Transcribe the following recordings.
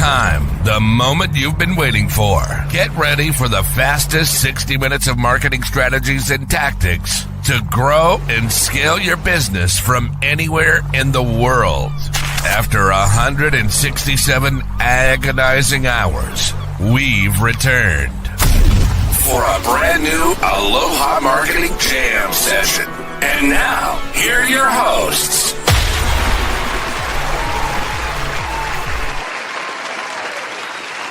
time, the moment you've been waiting for. Get ready for the fastest 60 minutes of marketing strategies and tactics to grow and scale your business from anywhere in the world. After 167 agonizing hours, we've returned for a brand new Aloha Marketing Jam session. And now, here are your hosts.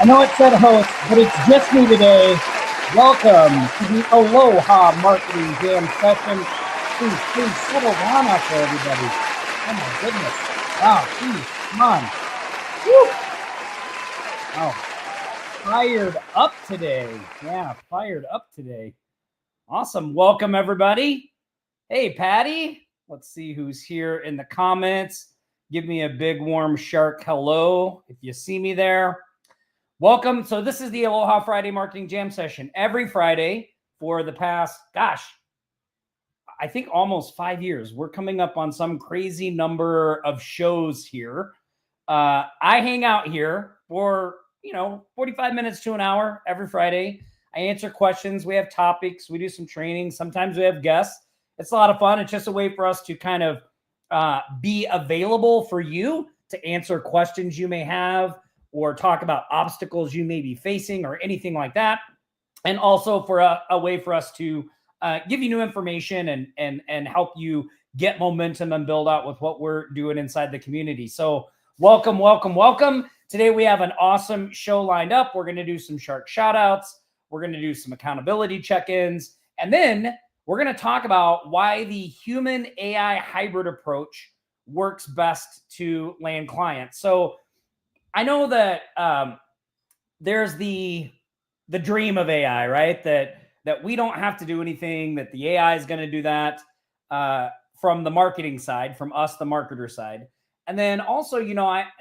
I know it said host, but it's just me today. Welcome to the Aloha Marketing Jam session. Please settle down out there, everybody. Oh my goodness. Wow, please, come on. Woo! Oh, fired up today. Yeah, fired up today. Awesome. Welcome, everybody. Hey, Patty. Let's see who's here in the comments. Give me a big warm shark hello if you see me there. Welcome. So this is the Aloha Friday Marketing Jam session. Every Friday for the past, I think almost 5 years. We're coming up on some crazy number of shows here. I hang out here for, 45 minutes to an hour every Friday. I answer questions. We have topics. We do some training. Sometimes we have guests. It's a lot of fun. It's just a way for us to kind of be available for you to answer questions you may have, or talk about obstacles you may be facing or anything like that. And also for a way for us to give you new information and help you get momentum and build out with what we're doing inside the community. So welcome, welcome, welcome. Today we have an awesome show lined up. We're going to do some shark shout outs. We're going to do some accountability check-ins. And then we're going to talk about why the human AI hybrid approach works best to land clients. So I know that there's the dream of AI, right? That we don't have to do anything, that the AI is going to do that from the marketing side, from us, the marketer side. And then also,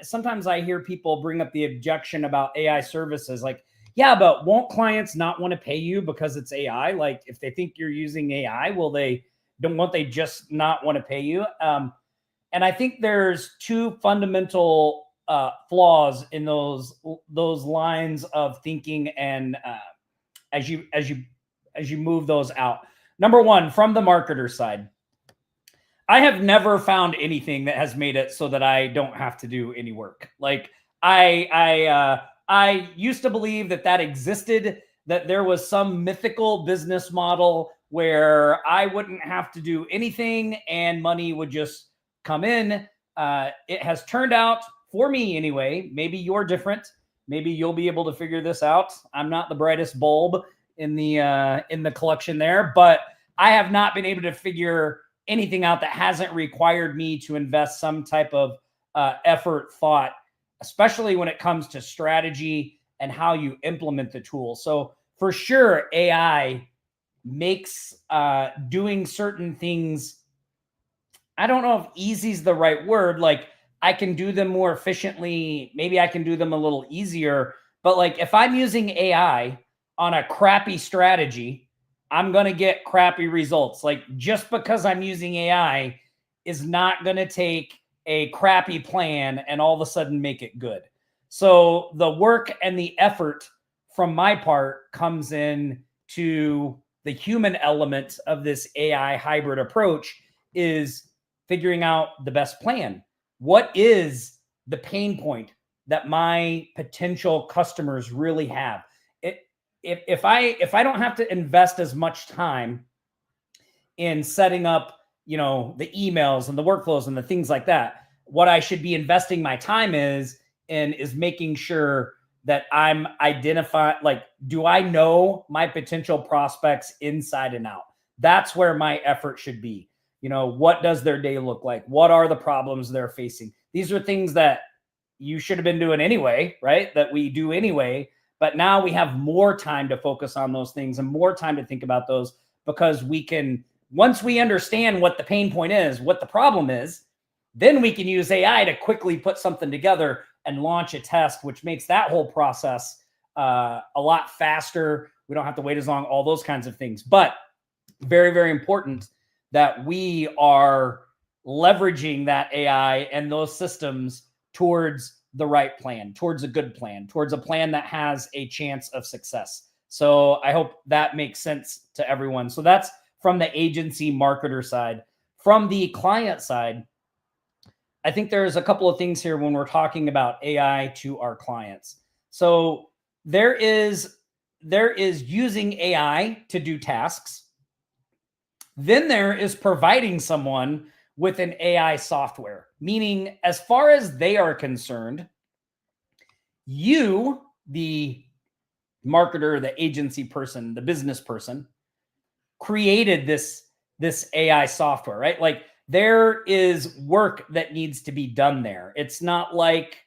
sometimes I hear people bring up the objection about AI services, like, yeah, but won't clients not want to pay you because it's AI? Like, if they think you're using AI, won't they just not want to pay you? And I think there's two fundamental flaws in those lines of thinking, and as you move those out. Number one, from the marketer side, I have never found anything that has made it so that I don't have to do any work. Like I used to believe that existed, that there was some mythical business model where I wouldn't have to do anything and money would just come in. It has turned out, for me anyway, maybe you're different. Maybe you'll be able to figure this out. I'm not the brightest bulb in the collection there, but I have not been able to figure anything out that hasn't required me to invest some type of effort, thought, especially when it comes to strategy and how you implement the tool. So for sure, AI makes doing certain things, I don't know if easy is the right word, like I can do them more efficiently. Maybe I can do them a little easier. But like if I'm using AI on a crappy strategy, I'm going to get crappy results. Like just because I'm using AI is not going to take a crappy plan and all of a sudden make it good. So the work and the effort from my part comes in to the human element of this AI hybrid approach is figuring out the best plan. What is the pain point that my potential customers really have? If I don't have to invest as much time in setting up, the emails and the workflows and the things like that, what I should be investing my time is making sure that I'm identifying, like, do I know my potential prospects inside and out? That's where my effort should be. What does their day look like? What are the problems they're facing? These are things that you should have been doing anyway, right? That we do anyway. But now we have more time to focus on those things and more time to think about those, because we can, once we understand what the pain point is, what the problem is, then we can use AI to quickly put something together and launch a test, which makes that whole process a lot faster. We don't have to wait as long, all those kinds of things. But very, very important that we are leveraging that AI and those systems towards the right plan, towards a good plan, towards a plan that has a chance of success. So I hope that makes sense to everyone. So that's from the agency marketer side. From the client side, I think there's a couple of things here when we're talking about AI to our clients. So there is using AI to do tasks. Then there is providing someone with an AI software, meaning as far as they are concerned, you, the marketer, the agency person, the business person, created this AI software, right? Like there is work that needs to be done there. It's not like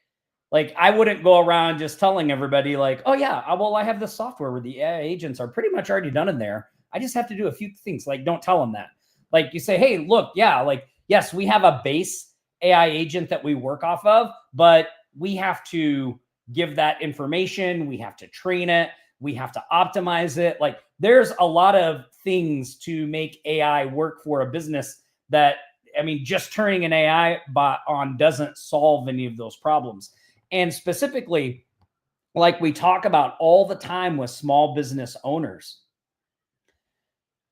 I wouldn't go around just telling everybody like, oh yeah, well, I have this software where the AI agents are pretty much already done in there. I just have to do a few things. Like, don't tell them that. Like you say, hey, look, yeah, like, yes, we have a base AI agent that we work off of, but we have to give that information. We have to train it. We have to optimize it. Like there's a lot of things to make AI work for a business that, I mean, just turning an AI bot on doesn't solve any of those problems. And specifically, like we talk about all the time with small business owners,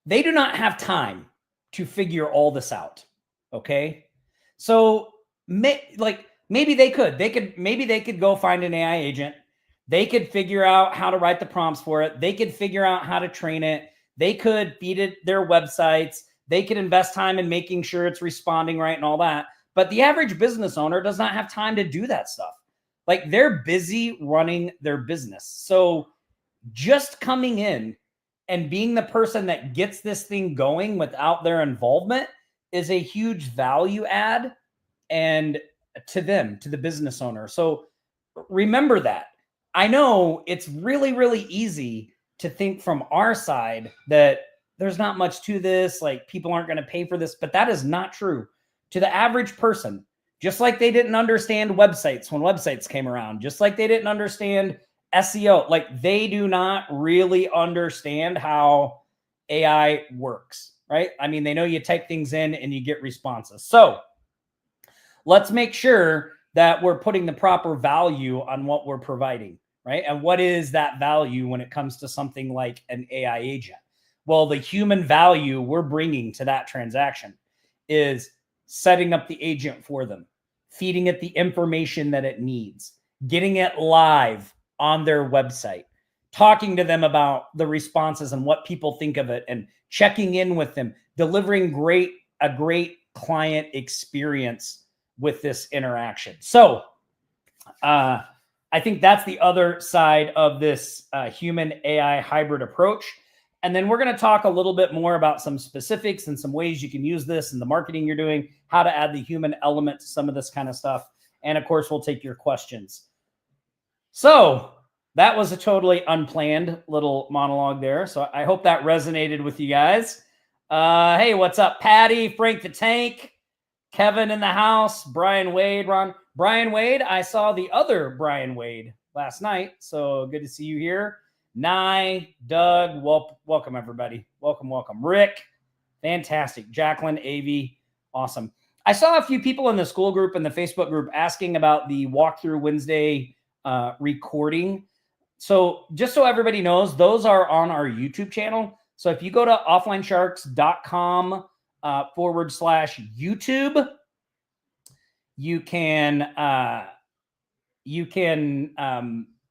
they do not have time to figure all this out. Okay. So maybe they could go find an AI agent. They could figure out how to write the prompts for it. They could figure out how to train it. They could feed it their websites. They could invest time in making sure it's responding right and all that. But the average business owner does not have time to do that stuff. Like they're busy running their business. So just coming in and being the person that gets this thing going without their involvement is a huge value add and to them, to the business owner. So remember that. I know it's really, really easy to think from our side that there's not much to this, like people aren't going to pay for this, but that is not true. To the average person, just like they didn't understand websites when websites came around, just like they didn't understand SEO, like they do not really understand how AI works, right? I mean, they know you type things in and you get responses. So let's make sure that we're putting the proper value on what we're providing, right? And what is that value when it comes to something like an AI agent? Well, the human value we're bringing to that transaction is setting up the agent for them, feeding it the information that it needs, getting it live on their website, talking to them about the responses and what people think of it, and checking in with them, delivering a great client experience with this interaction. So I think that's the other side of this human AI hybrid approach. And then we're going to talk a little bit more about some specifics and some ways you can use this in the marketing you're doing, how to add the human element to some of this kind of stuff. And of course, we'll take your questions. So that was a totally unplanned little monologue there. So I hope that resonated with you guys. Hey, what's up, Patty, Frank the Tank, Kevin in the house, Brian Wade, Ron. Brian Wade, I saw the other Brian Wade last night. So good to see you here. Nye, Doug, welcome everybody. Welcome. Rick, fantastic. Jacqueline, Avi, awesome. I saw a few people in the school group and the Facebook group asking about the Walkthrough Wednesday recording. So just so everybody knows, those are on our YouTube channel. So if you go to offlinesharks.com /YouTube, you can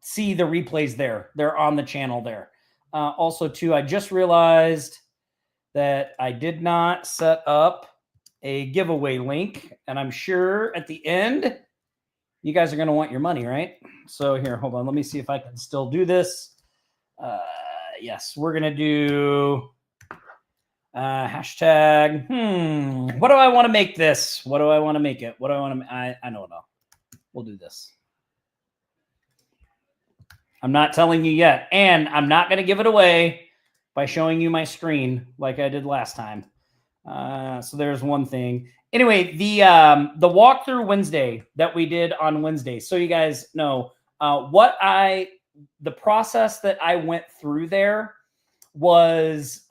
see the replays there. They're on the channel there. Also, too, I just realized that I did not set up a giveaway link, and I'm sure at the end, you guys are going to want your money, right? So here, hold on. Let me see if I can still do this. Yes, we're going to do hashtag. What do I want to make this? What do I want to make it? What do I want to? I don't know. We'll do this. I'm not telling you yet, and I'm not going to give it away by showing you my screen like I did last time. So there's one thing. Anyway, the walkthrough Wednesday that we did on Wednesday. So you guys know the process that I went through there was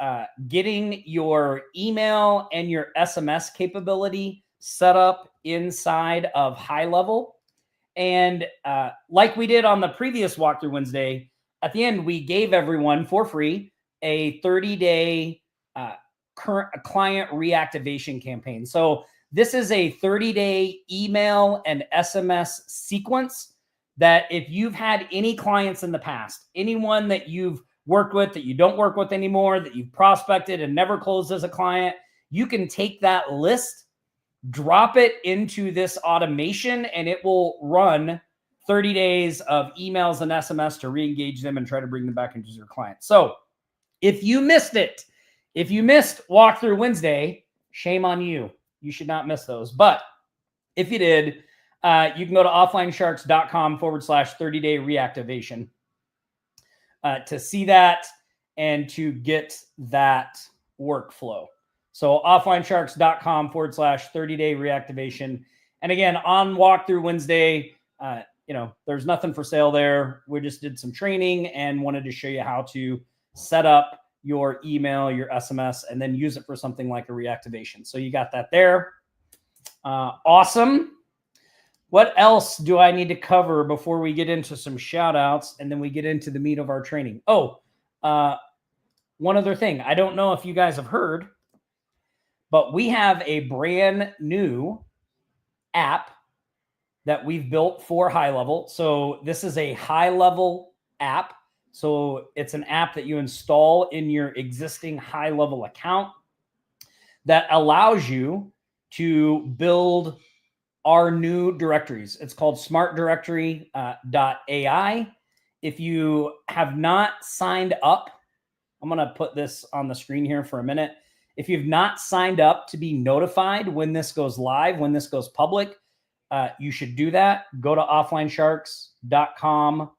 getting your email and your SMS capability set up inside of High Level. And like we did on the previous Walkthrough Wednesday, at the end, we gave everyone for free a 30-day current client reactivation campaign. So this is a 30-day email and SMS sequence that if you've had any clients in the past, anyone that you've worked with that you don't work with anymore, that you've prospected and never closed as a client, you can take that list, drop it into this automation, and it will run 30 days of emails and SMS to re-engage them and try to bring them back into your clients. So if you missed it, if you missed Walkthrough Wednesday, shame on you. You should not miss those. But if you did, you can go to offlinesharks.com/30-day reactivation to see that and to get that workflow. So offlinesharks.com/30-day reactivation. And again, on Walkthrough Wednesday, there's nothing for sale there. We just did some training and wanted to show you how to set up your email, your SMS, and then use it for something like a reactivation. So you got that there. Awesome. What else do I need to cover before we get into some shout outs and then we get into the meat of our training? One other thing. I don't know if you guys have heard, but we have a brand new app that we've built for High Level. So this is a High Level app. So it's an app that you install in your existing High Level account that allows you to build our new directories. It's called smartdirectory.ai. If you have not signed up, I'm going to put this on the screen here for a minute. If you've not signed up to be notified when this goes live, when this goes public, you should do that. Go to offlinesharks.com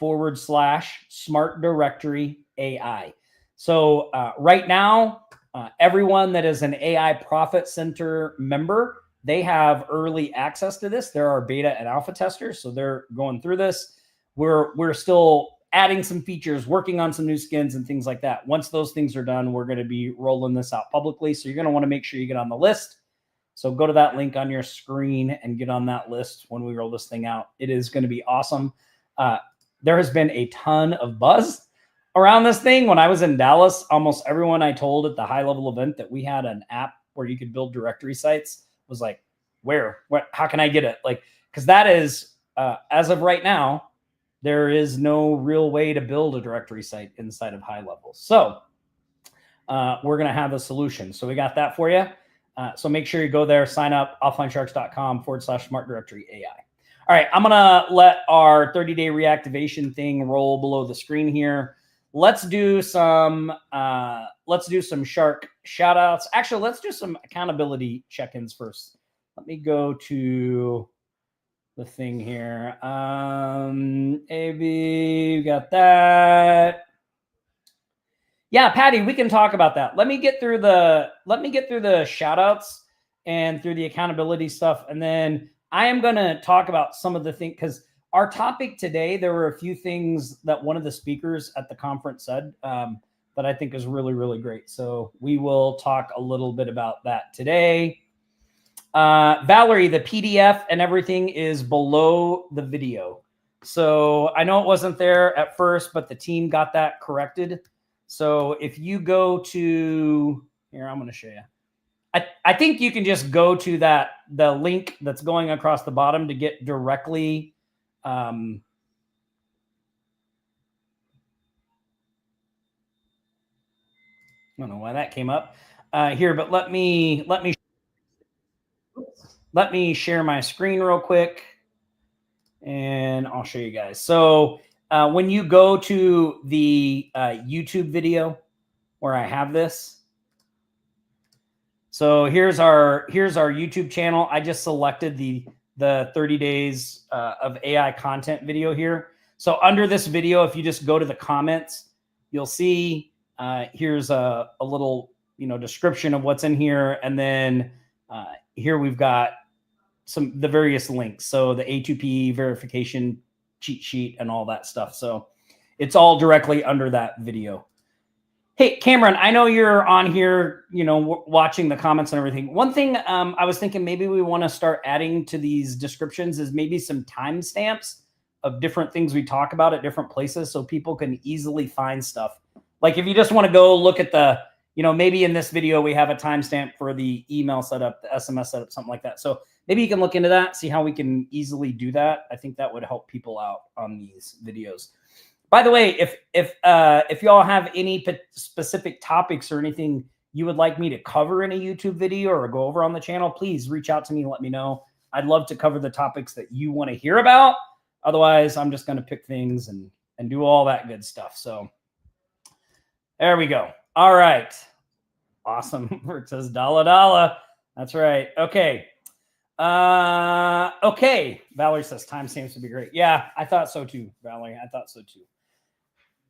/smart directory AI. So right now, everyone that is an AI Profit Center member, they have early access to this. There are beta and alpha testers, so they're going through this. We're still adding some features, working on some new skins and things like that. Once those things are done, we're going to be rolling this out publicly. So you're going to want to make sure you get on the list. So go to that link on your screen and get on that list when we roll this thing out. It is going to be awesome. There has been a ton of buzz around this thing. When I was in Dallas, almost everyone I told at the High Level event that we had an app where you could build directory sites was like, where, what, how can I get it? Like, because that is, as of right now, there is no real way to build a directory site inside of High Level. So we're going to have a solution. So we got that for you. So make sure you go there, sign up, offlinesharks.com /smart directory AI. All right, I'm going to let our 30-day reactivation thing roll below the screen here. Let's do some Shark shout outs. Actually, let's do some accountability check-ins first. Let me go to the thing here. AB, got that. Yeah, Patty, we can talk about that. Let me get through the shout outs and through the accountability stuff. And then I am going to talk about some of the things, because our topic today, there were a few things that one of the speakers at the conference said that I think is really, really great. So we will talk a little bit about that today. Valerie, the PDF and everything is below the video. So I know it wasn't there at first, but the team got that corrected. So if you go to here, I'm going to show you. I think you can just go to the link that's going across the bottom to get directly. I don't know why that came up here, but let me share my screen real quick, and I'll show you guys. So when you go to the YouTube video where I have this, so here's our YouTube channel. I just selected the 30 days of AI content video here. So under this video, if you just go to the comments, you'll see here's a little description of what's in here, and then here we've got the various links. So the A2P verification cheat sheet and all that stuff. So it's all directly under that video. Hey, Cameron, I know you're on here, watching the comments and everything. One thing I was thinking maybe we want to start adding to these descriptions is maybe some timestamps of different things we talk about at different places so people can easily find stuff. Like if you just want to go look at the, maybe in this video we have a timestamp for the email setup, the SMS setup, something like that. So maybe you can look into that, see how we can easily do that. I think that would help people out on these videos. By the way, if y'all have any specific topics or anything you would like me to cover in a YouTube video or go over on the channel, please reach out to me and let me know. I'd love to cover the topics that you want to hear about. Otherwise, I'm just going to pick things and do all that good stuff. So there we go. All right. Awesome. It says Dala. That's right. Okay. Okay. Valerie says time seems to be great. Yeah, I thought so too, Valerie. I thought so too.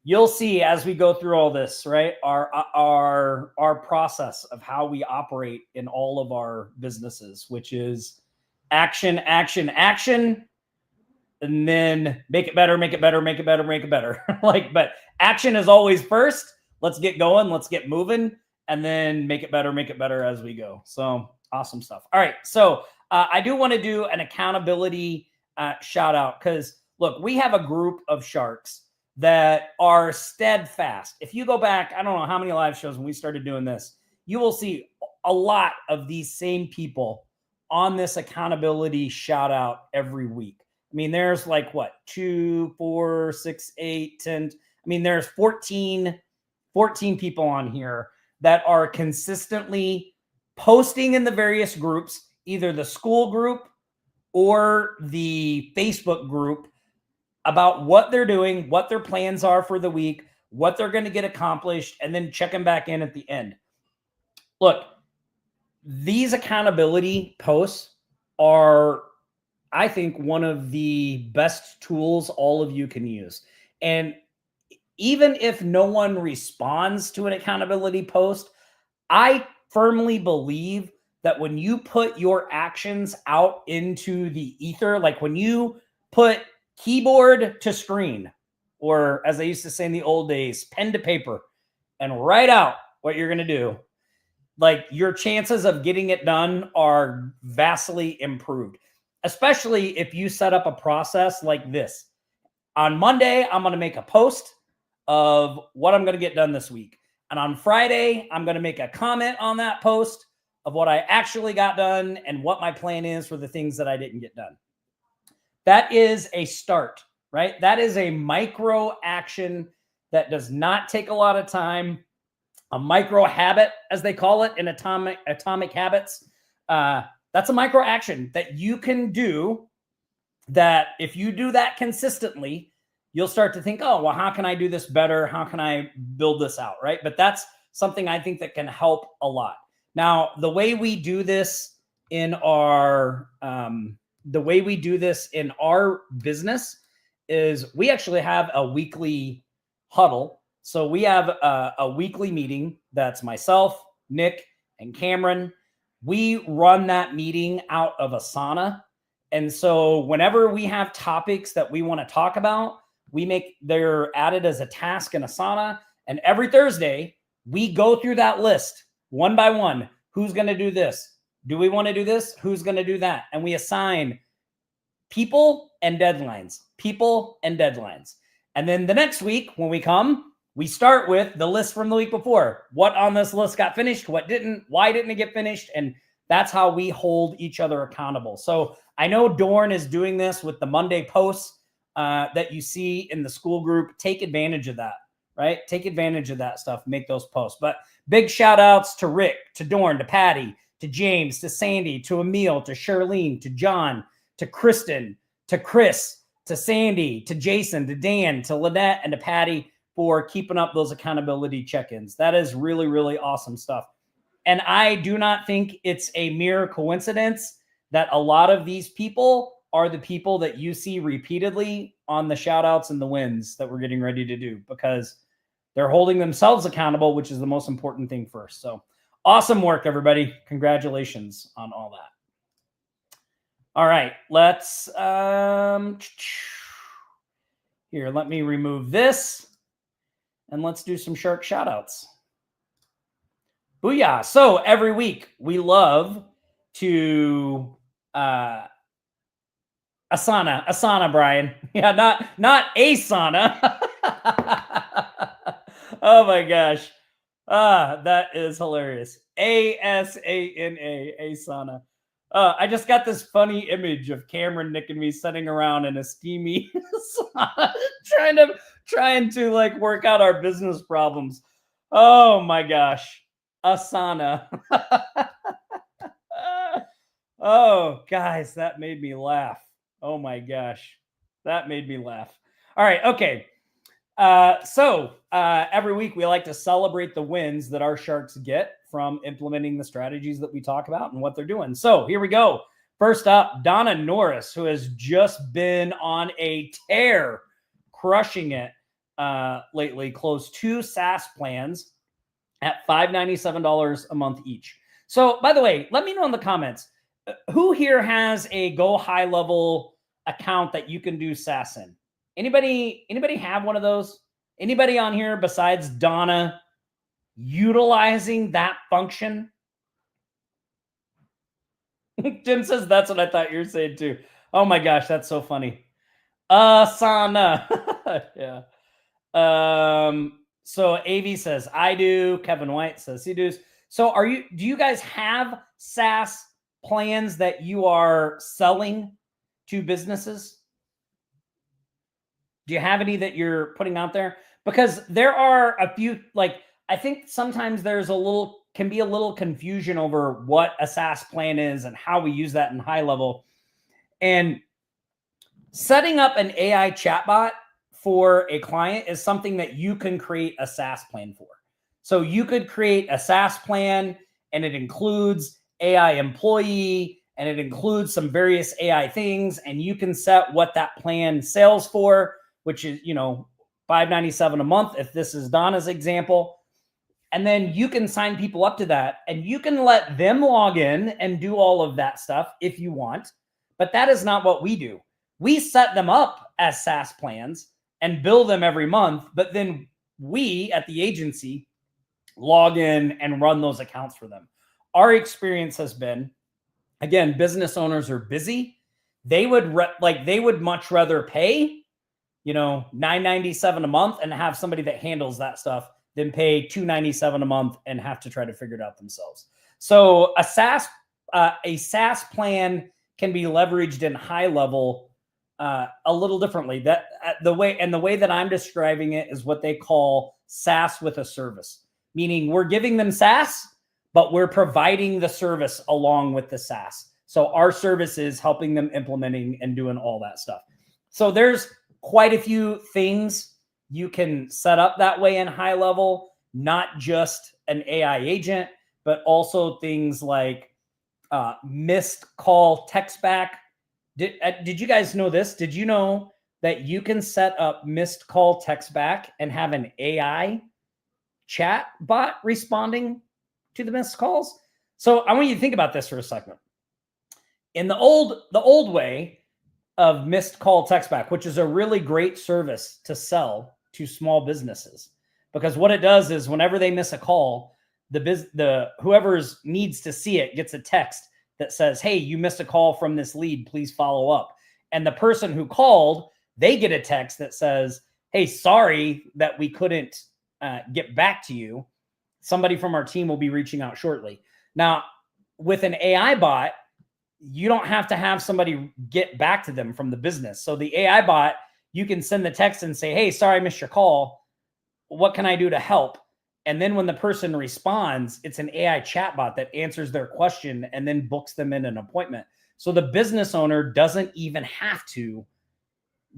You'll see as we go through all this, right? Our process of how we operate in all of our businesses, which is action, action, action, and then make it better, make it better, make it better, make it better. But action is always first. Let's get going. Let's get moving, and then make it better as we go. So awesome stuff. All right. So I do want to do an accountability shout out because look, we have a group of sharks that are steadfast. If you go back, I don't know how many live shows when we started doing this, you will see a lot of these same people on this accountability shout out every week. I mean, there's like what, 2, 4, 6, 8, 10. I mean, there's 14 people on here that are consistently posting in the various groups, either the school group or the Facebook group, about what they're doing, what their plans are for the week, what they're going to get accomplished, and then checking back in at the end. Look, these accountability posts are, I think, one of the best tools all of you can use. And even if no one responds to an accountability post, I firmly believe that when you put your actions out into the ether, like when you put keyboard to screen, or as I used to say in the old days, pen to paper, and write out what you're going to do, like your chances of getting it done are vastly improved, especially if you set up a process like this. On Monday, I'm going to make a post of what I'm going to get done this week. And on Friday, I'm going to make a comment on that post of what I actually got done and what my plan is for the things that I didn't get done. That is a start, right? That is a micro action that does not take a lot of time. A micro habit, as they call it in atomic habits. That's a micro action that you can do, that if you do that consistently, you'll start to think, oh, well, how can I do this better? How can I build this out, right? But that's something I think that can help a lot. Now, the way we do this in our business is we actually have a weekly huddle. So we have a weekly meeting that's myself, Nick, and Cameron. We run that meeting out of Asana. And so whenever we have topics that we want to talk about, they're added as a task in Asana. And every Thursday, we go through that list one by one. Who's going to do this? Do we want to do this? Who's going to do that? And we assign people and deadlines. And then the next week when we come, we start with the list from the week before. What on this list got finished? What didn't? Why didn't it get finished? And that's how we hold each other accountable. So I know Dorn is doing this with the Monday posts that you see in the school group. Take advantage of that, right? Take advantage of that stuff. Make those posts. But big shout outs to Rick, to Dorn, to Patty, to James, to Sandy, to Emil, to Charlene, to John, to Kristen, to Chris, to Sandy, to Jason, to Dan, to Lynette, and to Patty for keeping up those accountability check-ins. That is really, really awesome stuff. And I do not think it's a mere coincidence that a lot of these people are the people that you see repeatedly on the shout-outs and the wins that we're getting ready to do, because they're holding themselves accountable, which is the most important thing first. So awesome work, everybody. Congratulations on all that. All right, let's here, let me remove this and let's do some shark shout outs. Booyah. So every week we love to Asana, Brian. Yeah, not Asana. Oh my gosh. That is hilarious. Asana, Asana. I just got this funny image of Cameron, Nick, and me sitting around in a steamy sauna, trying to like work out our business problems. Oh my gosh. Asana. Oh, guys, that made me laugh. Oh my gosh. That made me laugh. All right. Okay. So every week we like to celebrate the wins that our sharks get from implementing the strategies that we talk about and what they're doing. So here we go. First up, Donna Norris, who has just been on a tear, crushing it lately, closed 2 SaaS plans at $597 a month each. So, by the way, let me know in the comments, who here has a Go High Level account that you can do SaaS in? Anybody have one of those? Anybody on here besides Donna utilizing that function? Jim says that's what I thought you were saying too. Oh my gosh, that's so funny. Asana. Yeah. So AV says I do. Kevin White says he does. So do you guys have SaaS plans that you are selling to businesses? Do you have any that you're putting out there? Because there are a few, like, I think sometimes can be a little confusion over what a SaaS plan is and how we use that in high level. And setting up an AI chatbot for a client is something that you can create a SaaS plan for. So you could create a SaaS plan and it includes AI employee and it includes some various AI things, and you can set what that plan sells for, which is, $597 a month if this is Donna's example. And then you can sign people up to that and you can let them log in and do all of that stuff if you want. But that is not what we do. We set them up as SaaS plans and bill them every month, but then we at the agency log in and run those accounts for them. Our experience has been, again, business owners are busy. They would much rather pay, $997 a month and have somebody that handles that stuff than pay $297 a month and have to try to figure it out themselves. So a SaaS plan can be leveraged in high level a little differently. The way that I'm describing it is what they call SaaS with a service, meaning we're giving them SaaS, but we're providing the service along with the SaaS. So our service is helping them implementing and doing all that stuff. So there's quite a few things you can set up that way in high level, not just an AI agent, but also things like missed call text back. Did you guys know this? Did you know that you can set up missed call text back and have an AI chat bot responding to the missed calls? So I want you to think about this for a second. In the old way of missed call text back, which is a really great service to sell to small businesses, because what it does is whenever they miss a call, the whoever needs to see it gets a text that says, hey, you missed a call from this lead, please follow up. And the person who called, they get a text that says, hey, sorry that we couldn't get back to you. Somebody from our team will be reaching out shortly. Now, with an AI bot, you don't have to have somebody get back to them from the business. So the AI bot, you can send the text and say, hey, sorry, I missed your call. What can I do to help? And then when the person responds, it's an AI chatbot that answers their question and then books them in an appointment. So the business owner doesn't even have to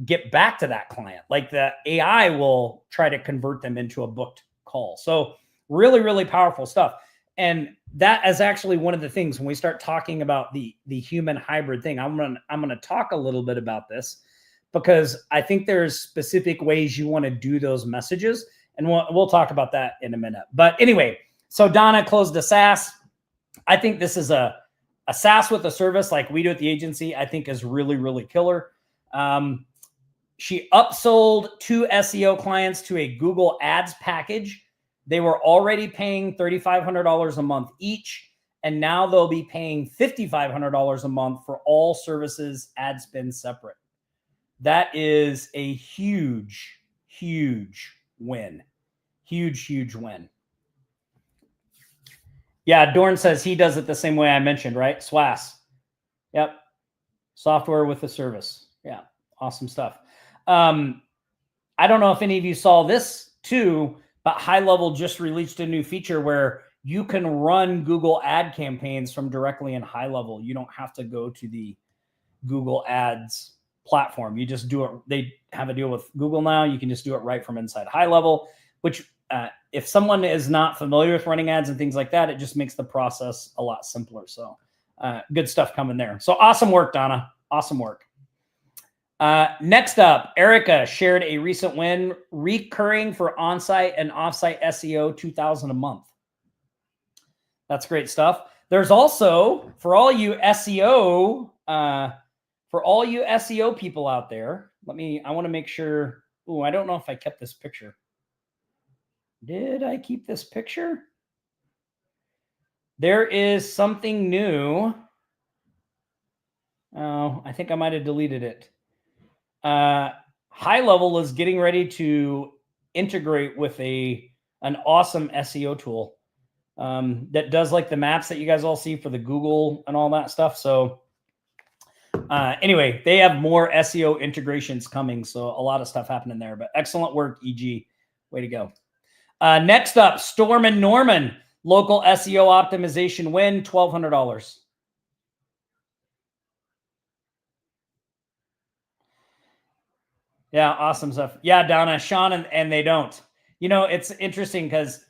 get back to that client. Like the AI will try to convert them into a booked call. So really, really powerful stuff. And that is actually one of the things when we start talking about the human hybrid thing. I'm gonna talk a little bit about this because I think there's specific ways you want to do those messages, and we'll talk about that in a minute. But anyway, so Donna closed a SaaS. I think this is a SaaS with a service like we do at the agency. I think is really, really killer. She upsold 2 SEO clients to a Google Ads package They were already paying $3,500 a month each, and now they'll be paying $5,500 a month for all services, ad spend separate. That is a huge, huge win. Huge, huge win. Yeah, Dorn says he does it the same way I mentioned, right? SWAS. Yep. Software with a service. Yeah, awesome stuff. I don't know if any of you saw this too, but High Level just released a new feature where you can run Google ad campaigns from directly in High Level. You don't have to go to the Google Ads platform. You just do it. They have a deal with Google now. You can just do it right from inside High Level, which if someone is not familiar with running ads and things like that, it just makes the process a lot simpler. So good stuff coming there. So awesome work, Donna. Awesome work. Next up, Erica shared a recent win, recurring for on-site and off-site SEO, $2,000 a month. That's great stuff. There's also, for all you SEO people out there, I want to make sure. Oh, I don't know if I kept this picture. Did I keep this picture? There is something new. Oh, I think I might have deleted it. High Level is getting ready to integrate with an awesome SEO tool that does like the maps that you guys all see for the Google and all that stuff. So anyway, they have more SEO integrations coming. So a lot of stuff happening there, but excellent work, EG. Way to go. Next up, Storm and Norman, local SEO optimization win, $1,200. Yeah, awesome stuff. Yeah, Donna, Sean, and they don't. You know, it's interesting because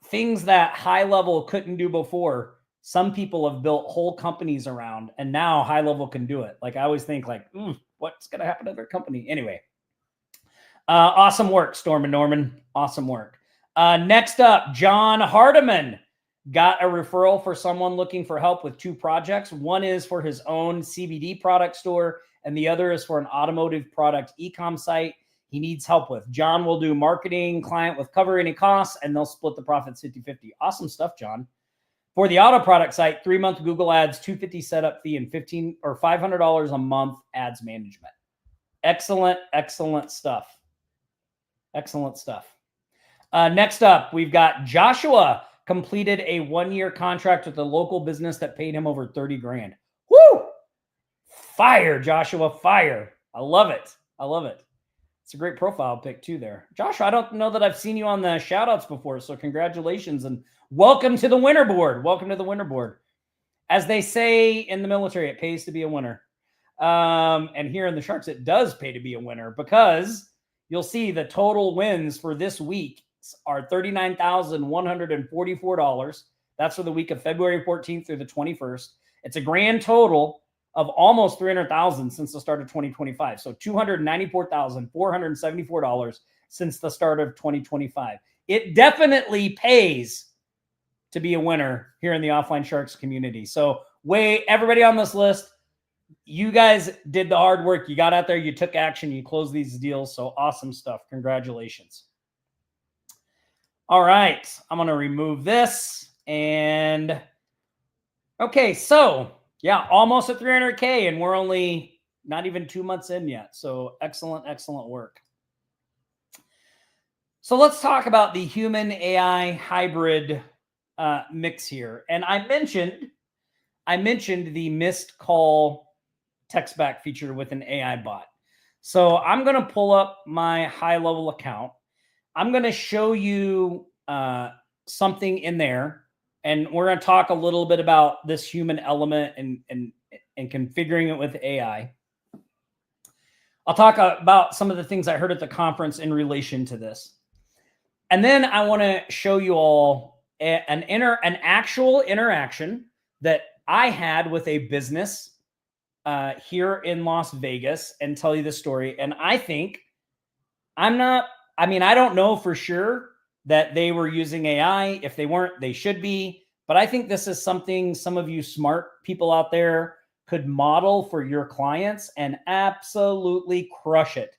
things that High Level couldn't do before, some people have built whole companies around, and now High Level can do it. Like I always think, like, what's going to happen to their company? Anyway, awesome work, Storm and Norman. Awesome work. Next up, John Hardiman got a referral for someone looking for help with 2 projects. One is for his own CBD product store, and the other is for an automotive product e-com site he needs help with. John will do marketing, client with cover any costs, and they'll split the profits 50-50. Awesome stuff, John. For the auto product site, 3-month Google Ads, $250 setup fee, and $15 or $500 a month ads management. Excellent, excellent stuff. Excellent stuff. Next up, we've got Joshua completed a 1-year contract with a local business that paid him over 30 grand. Woo! Fire, Joshua, fire. I love it. I love it. It's a great profile pic too there. Joshua, I don't know that I've seen you on the shout outs before, so congratulations and welcome to the winner board. Welcome to the winner board. As they say in the military, it pays to be a winner. And here in the Sharks, it does pay to be a winner because you'll see the total wins for this week are $39,144. That's for the week of February 14th through the 21st. It's a grand total of almost $300,000 since the start of 2025. So $294,474 since the start of 2025. It definitely pays to be a winner here in the Offline Sharks community. So everybody on this list, you guys did the hard work. You got out there, you took action, you closed these deals. So awesome stuff. Congratulations. All right. I'm going to remove this. And okay, so yeah, almost at 300K, and we're only not even 2 months in yet. So excellent, excellent work. So let's talk about the human AI hybrid mix here. And I mentioned the missed call text back feature with an AI bot. So I'm going to pull up my High Level account. I'm going to show you something in there. And we're going to talk a little bit about this human element and configuring it with AI. I'll talk about some of the things I heard at the conference in relation to this. And then I want to show you all an actual interaction that I had with a business here in Las Vegas and tell you the story. And I think I don't know for sure that they were using AI. If they weren't, they should be. But I think this is something some of you smart people out there could model for your clients and absolutely crush it.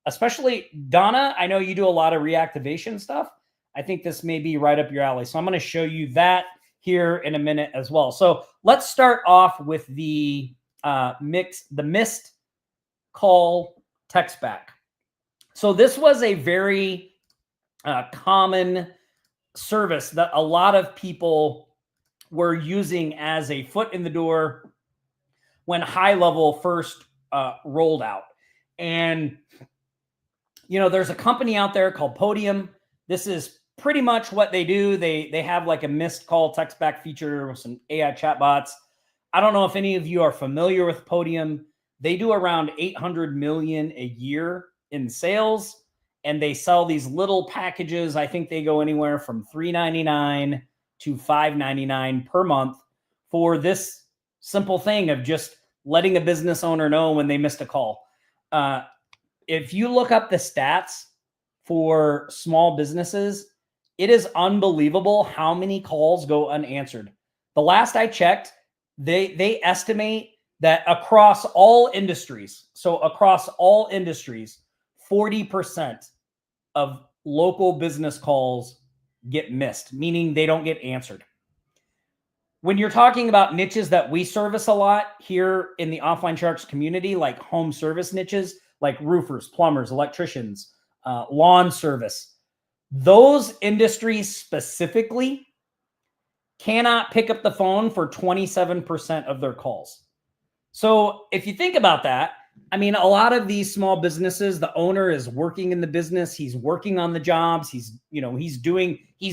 Especially Donna, I know you do a lot of reactivation stuff. I think this may be right up your alley. So I'm going to show you that here in a minute as well. So let's start off with the missed call text back. So this was a very common service that a lot of people were using as a foot in the door when High Level first rolled out. And, you know, there's a company out there called Podium. This is pretty much what they do. They have like a missed call text back feature with some AI chatbots. I don't know if any of you are familiar with Podium. They do around 800 million a year in sales, and they sell these little packages. I think they go anywhere from $3.99 to $5.99 per month for this simple thing of just letting a business owner know when they missed a call. If you look up the stats for small businesses, it is unbelievable how many calls go unanswered. The last I checked, they estimate that across all industries, 40% of local business calls get missed, meaning they don't get answered. When you're talking about niches that we service a lot here in the Offline Sharks community, like home service niches, like roofers, plumbers, electricians, lawn service, those industries specifically cannot pick up the phone for 27% of their calls. So if you think about that, I mean, a lot of these small businesses, the owner is working in the business. He's working on the jobs. He's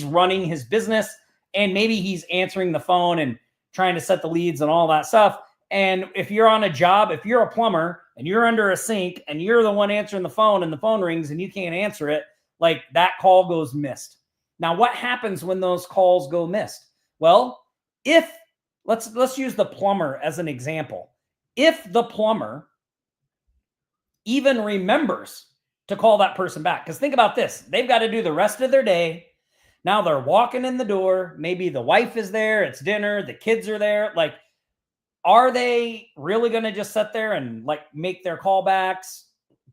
running his business, and maybe he's answering the phone and trying to set the leads and all that stuff. And if you're on a job, if you're a plumber and you're under a sink and you're the one answering the phone and the phone rings and you can't answer it, like that call goes missed. Now, what happens when those calls go missed? Well, if let's use the plumber as an example. If the plumber even remembers to call that person back, because think about this, they've got to do the rest of their day. Now they're walking in the door. Maybe the wife is there. It's dinner. The kids are there. Like, are they really going to just sit there and like make their callbacks?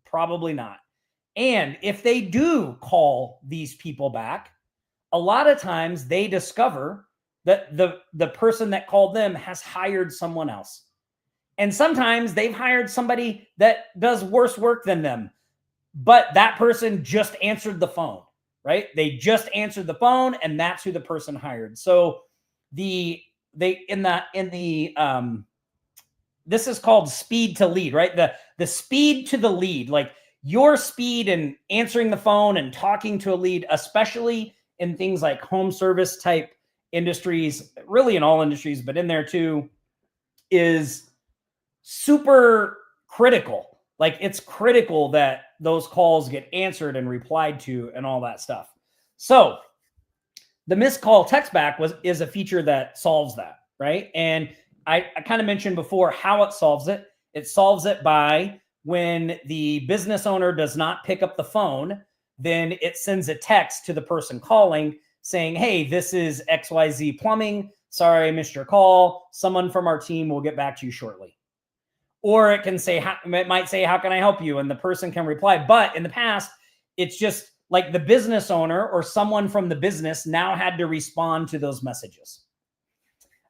Probably not. And if they do call these people back, a lot of times they discover that the person that called them has hired someone else. And sometimes they've hired somebody that does worse work than them, but that person just answered the phone, right? They just answered the phone, and that's who the person hired. So this is called speed to lead, right? The speed to the lead, like your speed in answering the phone and talking to a lead, especially in things like home service type industries, really in all industries, but in there too, is super critical. Like, it's critical that those calls get answered and replied to and all that stuff. So the missed call text back is a feature that solves that, right? And I kind of mentioned before how it solves it. It solves it by when the business owner does not pick up the phone, then it sends a text to the person calling saying, hey, this is XYZ Plumbing. Sorry, I missed your call. Someone from our team will get back to you shortly. Or it can say, it might say, how can I help you? And the person can reply. But in the past, it's just like the business owner or someone from the business now had to respond to those messages.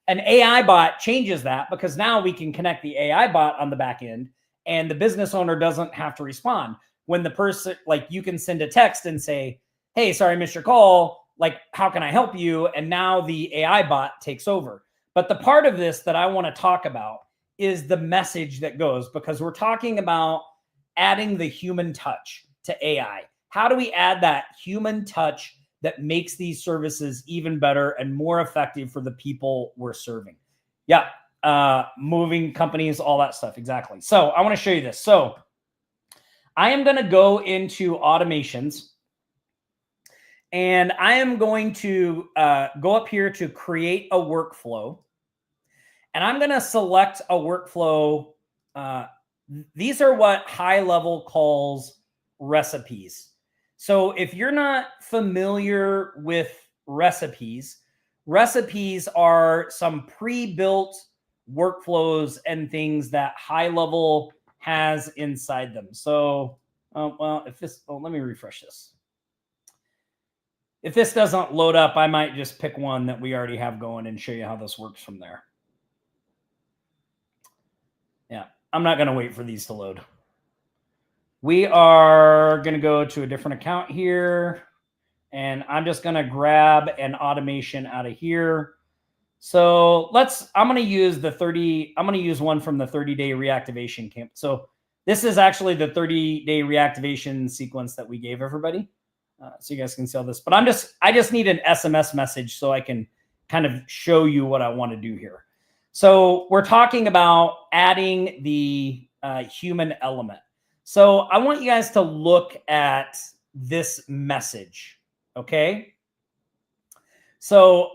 An AI bot changes that, because now we can connect the AI bot on the back end and the business owner doesn't have to respond. When the person, like, you can send a text and say, hey, sorry, I missed your call. Like, how can I help you? And now the AI bot takes over. But the part of this that I want to talk about is the message that goes, because we're talking about adding the human touch to AI. How do we add that human touch that makes these services even better and more effective for the people we're serving? Yeah, moving companies, all that stuff. Exactly. So I want to show you this. So I am going to go into automations, and I am going to go up here to create a workflow. And I'm going to select a workflow. These are what High Level calls recipes. So if you're not familiar with recipes are some pre-built workflows and things that High Level has inside them. So, let me refresh this. If this doesn't load up, I might just pick one that we already have going and show you how this works from there. Yeah, I'm not going to wait for these to load. We are going to go to a different account here, and I'm just going to grab an automation out of here. So I'm going to use one from the 30-day reactivation camp. So this is actually the 30-day reactivation sequence that we gave everybody. So you guys can see all this, but I just need an SMS message so I can kind of show you what I want to do here. So we're talking about adding the human element. So I want you guys to look at this message. Okay. So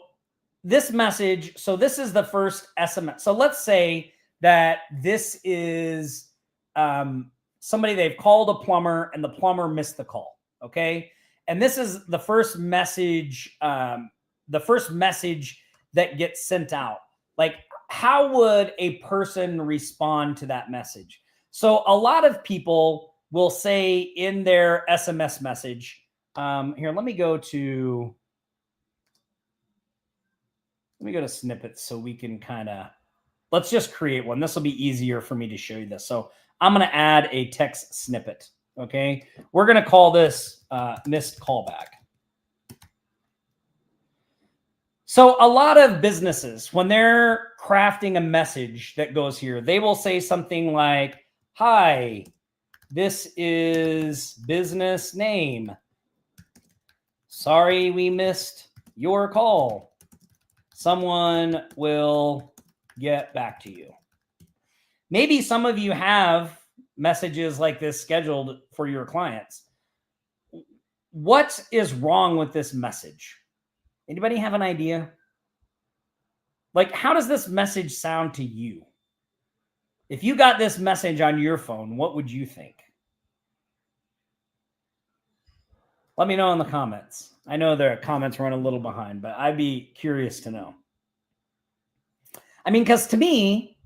this message, so this is the first SMS. So let's say that this is somebody, they've called a plumber and the plumber missed the call. Okay. And this is the first message, that gets sent out. Like, how would a person respond to that message? So a lot of people will say in their SMS message, here, let me go to snippets so we can let's just create one. This will be easier for me to show you this. So I'm going to add a text snippet. Okay. We're going to call this missed callback. So a lot of businesses, when they're crafting a message that goes here, they will say something like, hi, this is business name. Sorry we missed your call. Someone will get back to you. Maybe some of you have messages like this scheduled for your clients. What is wrong with this message? Anybody have an idea? Like, how does this message sound to you? If you got this message on your phone, what would you think? Let me know in the comments. I know their comments run a little behind, but I'd be curious to know. I mean, because to me,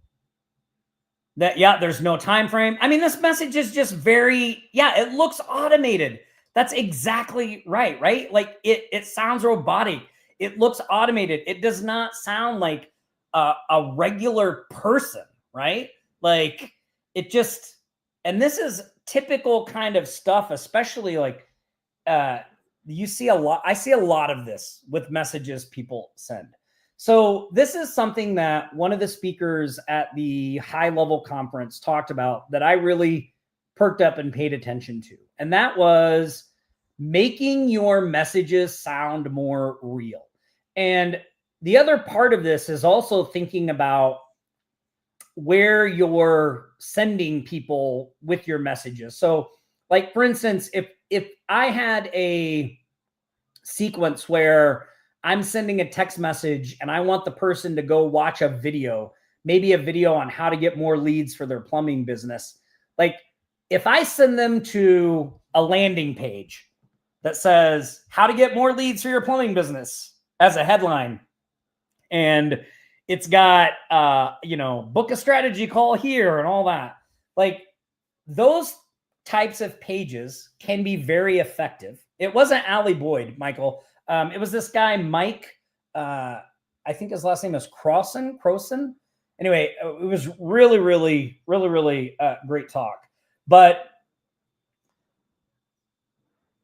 there's no time frame. I mean, this message is just it looks automated. That's exactly right? Like it sounds robotic. It looks automated. It does not sound like a regular person, right? Like it just, and this is typical kind of stuff, especially like you see a lot. I see a lot of this with messages people send. So this is something that one of the speakers at the high level conference talked about that I really perked up and paid attention to. And that was making your messages sound more real. And the other part of this is also thinking about where you're sending people with your messages. So like, for instance, if I had a sequence where I'm sending a text message and I want the person to go watch a video, maybe a video on how to get more leads for their plumbing business. Like if I send them to a landing page that says how to get more leads for your plumbing business as a headline, and it's got, book a strategy call here and all that, like those types of pages can be very effective. It wasn't Allie Boyd, Michael. It was this guy, Mike, I think his last name is Croson. Anyway, it was really, really, really, really great talk. But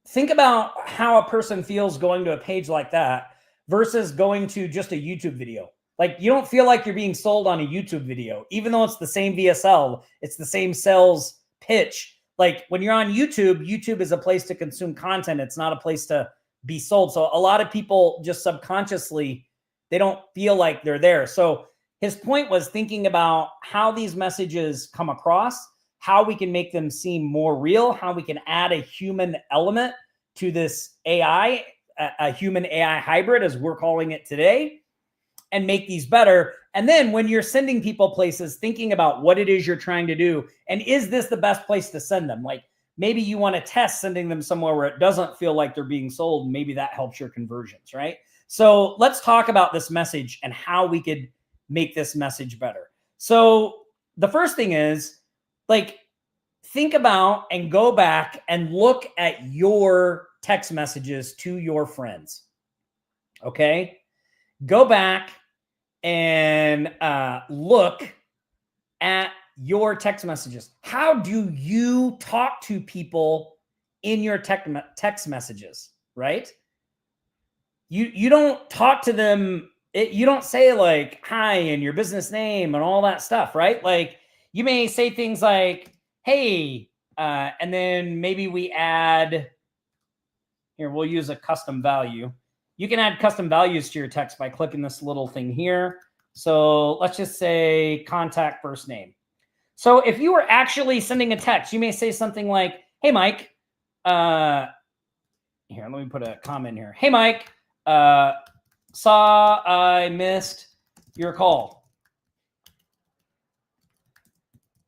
think about how a person feels going to a page like that versus going to just a YouTube video. Like you don't feel like you're being sold on a YouTube video, even though it's the same VSL, it's the same sales pitch. Like when you're on YouTube, YouTube is a place to consume content. It's not a place to be sold. So a lot of people just subconsciously, they don't feel like they're there. So his point was thinking about how these messages come across, how we can make them seem more real, how we can add a human element to this AI, a human AI hybrid, as we're calling it today, and make these better. And then when you're sending people places, thinking about what it is you're trying to do, and is this the best place to send them? Like maybe you want to test sending them somewhere where it doesn't feel like they're being sold. Maybe that helps your conversions, right? So let's talk about this message and how we could make this message better. So the first thing is, like, think about and go back and look at your text messages to your friends. Okay? Go back and look at your text messages. How do you talk to people in your text messages, right? You don't talk to them. You don't say like, hi, and your business name and all that stuff, right? Like you may say things like, hey, and then maybe we add, here, we'll use a custom value. You can add custom values to your text by clicking this little thing here. So let's just say contact first name. So if you were actually sending a text, you may say something like, hey, Mike, here, let me put a comment here. Hey, Mike, saw I missed your call.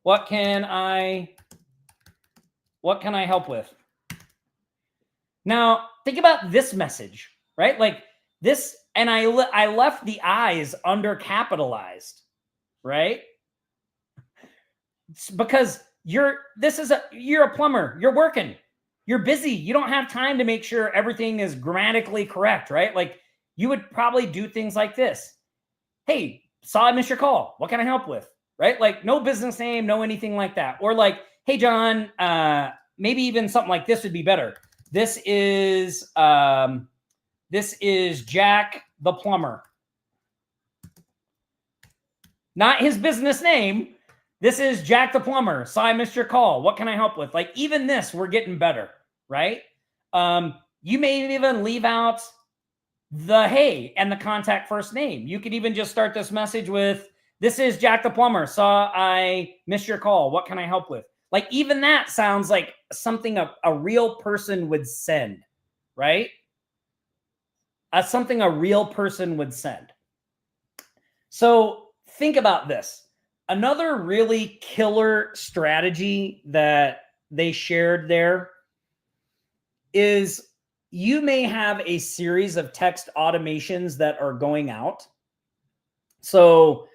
What can I help with? Now, think about this message, right? Like this, and I left the I's undercapitalized, right? It's because you're a plumber, you're working, you're busy, you don't have time to make sure everything is grammatically correct, right? Like you would probably do things like this. Hey, saw I missed your call. What can I help with? Right? Like no business name, no anything like that. Or like, hey, John, maybe even something like this would be better. This is Jack the plumber. Not his business name. This is Jack the plumber. So I missed your call. What can I help with? Like even this, we're getting better, right? You may even leave out the hey and the contact first name. You could even just start this message with, this is Jack the plumber. Saw I missed your call. What can I help with? Like even that sounds like something a real person would send, right? Something a real person would send. So think about this. Another really killer strategy that they shared there is you may have a series of text automations that are going out. So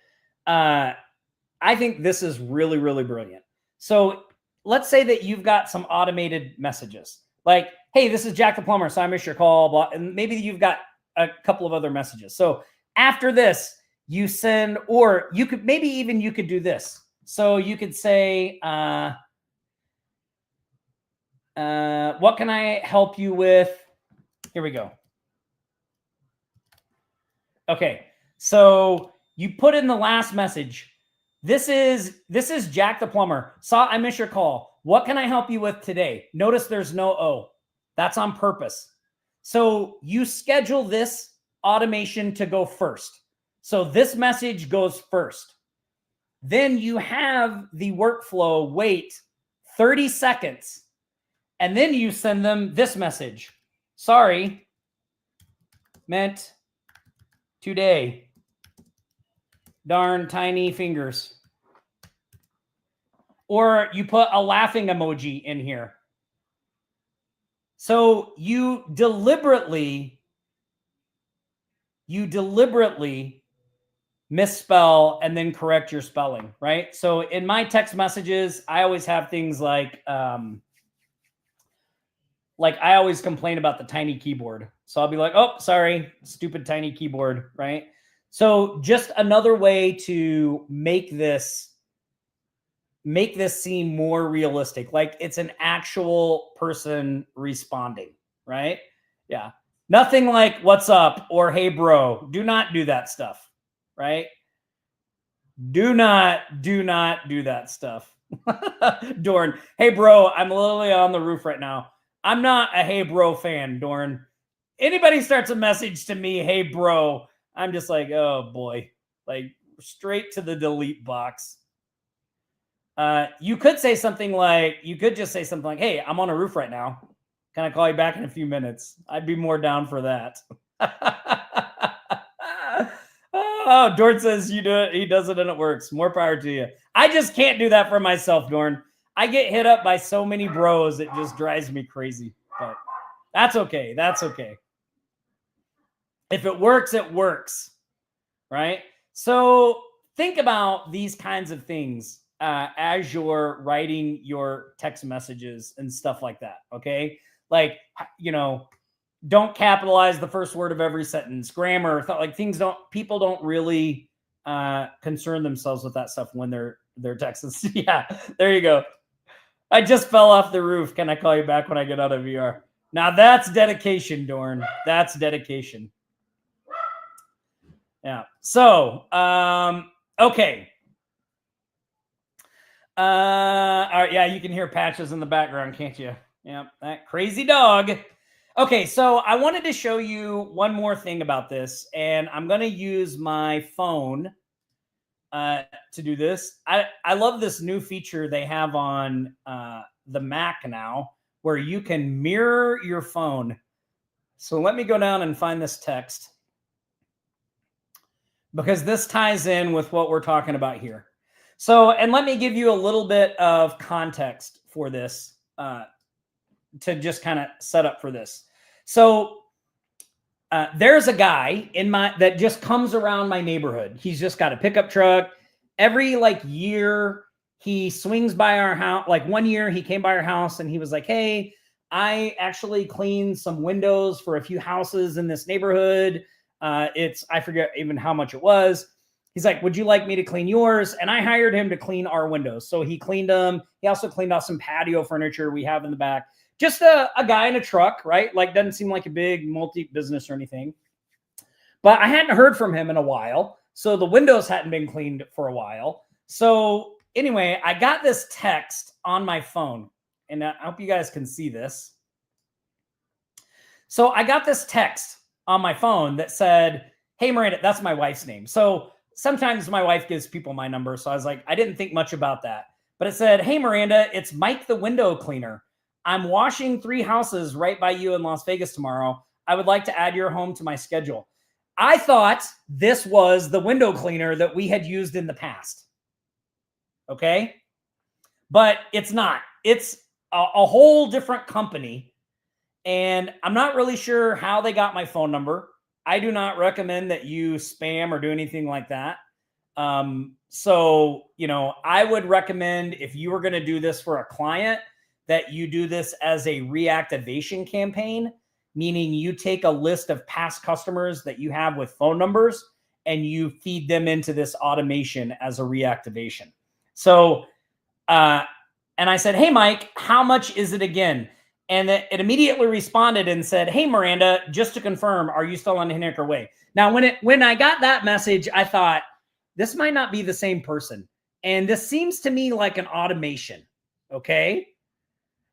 I think this is really, really brilliant. So let's say that you've got some automated messages like, hey, this is Jack the plumber. So I missed your call. Blah, and maybe you've got a couple of other messages. So after this, you send, or you could you could do this. So you could say, what can I help you with? Here we go. Okay. So you put in the last message. This is Jack the plumber. Saw I missed your call. What can I help you with today? Notice there's no O. That's on purpose. So you schedule this automation to go first. So this message goes first. Then you have the workflow wait 30 seconds. And then you send them this message. Sorry, meant today. Darn tiny fingers. Or you put a laughing emoji in here. So you deliberately misspell and then correct your spelling, right? So in my text messages, I always have things like I always complain about the tiny keyboard. So I'll be like, oh, sorry, stupid tiny keyboard, right? So just another way to make this seem more realistic. Like it's an actual person responding, right? Yeah. Nothing like what's up or hey bro. Do not do that stuff, right? Do not do that stuff. Dorn, hey bro, I'm literally on the roof right now. I'm not a hey bro fan, Dorn. Anybody starts a message to me, hey bro, I'm just like, oh boy, like straight to the delete box. You could say something like, hey, I'm on a roof right now. Can I call you back in a few minutes? I'd be more down for that. Oh, Dorn says you do it. He does it and it works. More power to you. I just can't do that for myself, Dorn. I get hit up by so many bros. It just drives me crazy, but that's okay. That's okay. If it works, it works, right? So think about these kinds of things as you're writing your text messages and stuff like that, okay? like, you know, don't capitalize the first word of every sentence, grammar, like people don't really concern themselves with that stuff when they're texting. Yeah, there you go. I just fell off the roof. Can I call you back when I get out of VR? Now that's dedication, Dorn. That's dedication. Yeah. So, okay. All right. Yeah, you can hear Patches in the background, can't you? Yeah, that crazy dog. Okay, so I wanted to show you one more thing about this, and I'm going to use my phone to do this. I love this new feature they have on the Mac now, where you can mirror your phone. So let me go down and find this text, because this ties in with what we're talking about here. So, and let me give you a little bit of context for this to just kind of set up for this. So there's a guy that just comes around my neighborhood. He's just got a pickup truck. Every year he swings by our house. Like one year he came by our house and he was like, hey, I actually cleaned some windows for a few houses in this neighborhood. I forget even how much it was. He's like, would you like me to clean yours? And I hired him to clean our windows. So he cleaned them. He also cleaned off some patio furniture we have in the back. Just a guy in a truck, right? Like, doesn't seem like a big multi-business or anything. But I hadn't heard from him in a while. So the windows hadn't been cleaned for a while. So anyway, I got this text on my phone. And I hope you guys can see this. So I got this text on my phone that said, hey, Miranda, that's my wife's name. So sometimes my wife gives people my number. So I was like, I didn't think much about that. But it said, hey, Miranda, it's Mike the window cleaner. I'm washing 3 houses right by you in Las Vegas tomorrow. I would like to add your home to my schedule. I thought this was the window cleaner that we had used in the past. Okay? But it's not. It's a whole different company. And I'm not really sure how they got my phone number. I do not recommend that you spam or do anything like that. So, I would recommend, if you were going to do this for a client, that you do this as a reactivation campaign, meaning you take a list of past customers that you have with phone numbers and you feed them into this automation as a reactivation. So, and I said, hey, Mike, how much is it again? And it immediately responded and said, hey, Miranda, just to confirm, are you still on Henniker Way? Now, when I got that message, I thought, this might not be the same person. And this seems to me like an automation. Okay.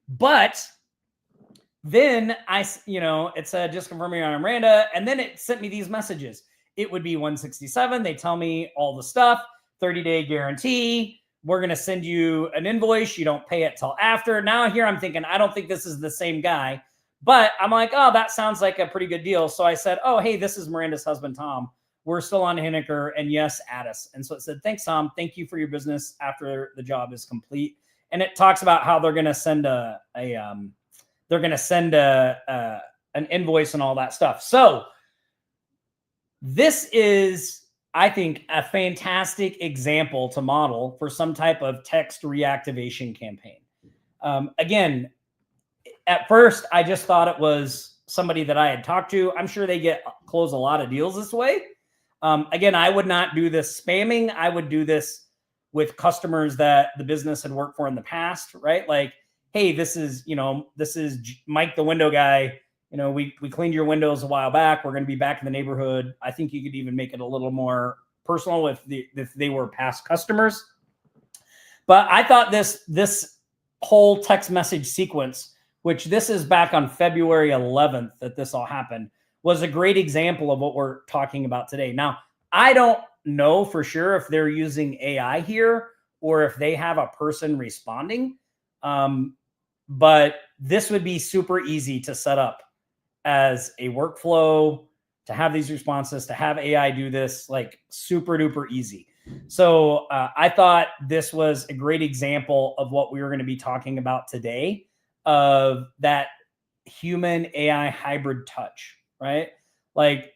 But then it said, just confirming on Miranda. And then it sent me these messages. It would be 167. They tell me all the stuff, 30-day guarantee. We're going to send you an invoice. You don't pay it till after. Now here I'm thinking, I don't think this is the same guy. But I'm like, oh, that sounds like a pretty good deal. So I said, oh, hey, this is Miranda's husband, Tom. We're still on Henniker. And yes, add us. And so it said, thanks, Tom. Thank you for your business after the job is complete. And it talks about how they're going to send an invoice and all that stuff. So this is, I think, a fantastic example to model for some type of text reactivation campaign. Again, at first, I just thought it was somebody that I had talked to. I'm sure they close a lot of deals this way. Again, I would not do this spamming. I would do this with customers that the business had worked for in the past, right? Like, hey, this is Mike, the window guy. We cleaned your windows a while back. We're going to be back in the neighborhood. I think you could even make it a little more personal if they were past customers. But I thought this whole text message sequence, which this is back on February 11th that this all happened, was a great example of what we're talking about today. Now, I don't know for sure if they're using AI here or if they have a person responding. But this would be super easy to set up as a workflow, to have these responses, to have AI do this, like super duper easy. So I thought this was a great example of what we were going to be talking about today, of that human AI hybrid touch, right? Like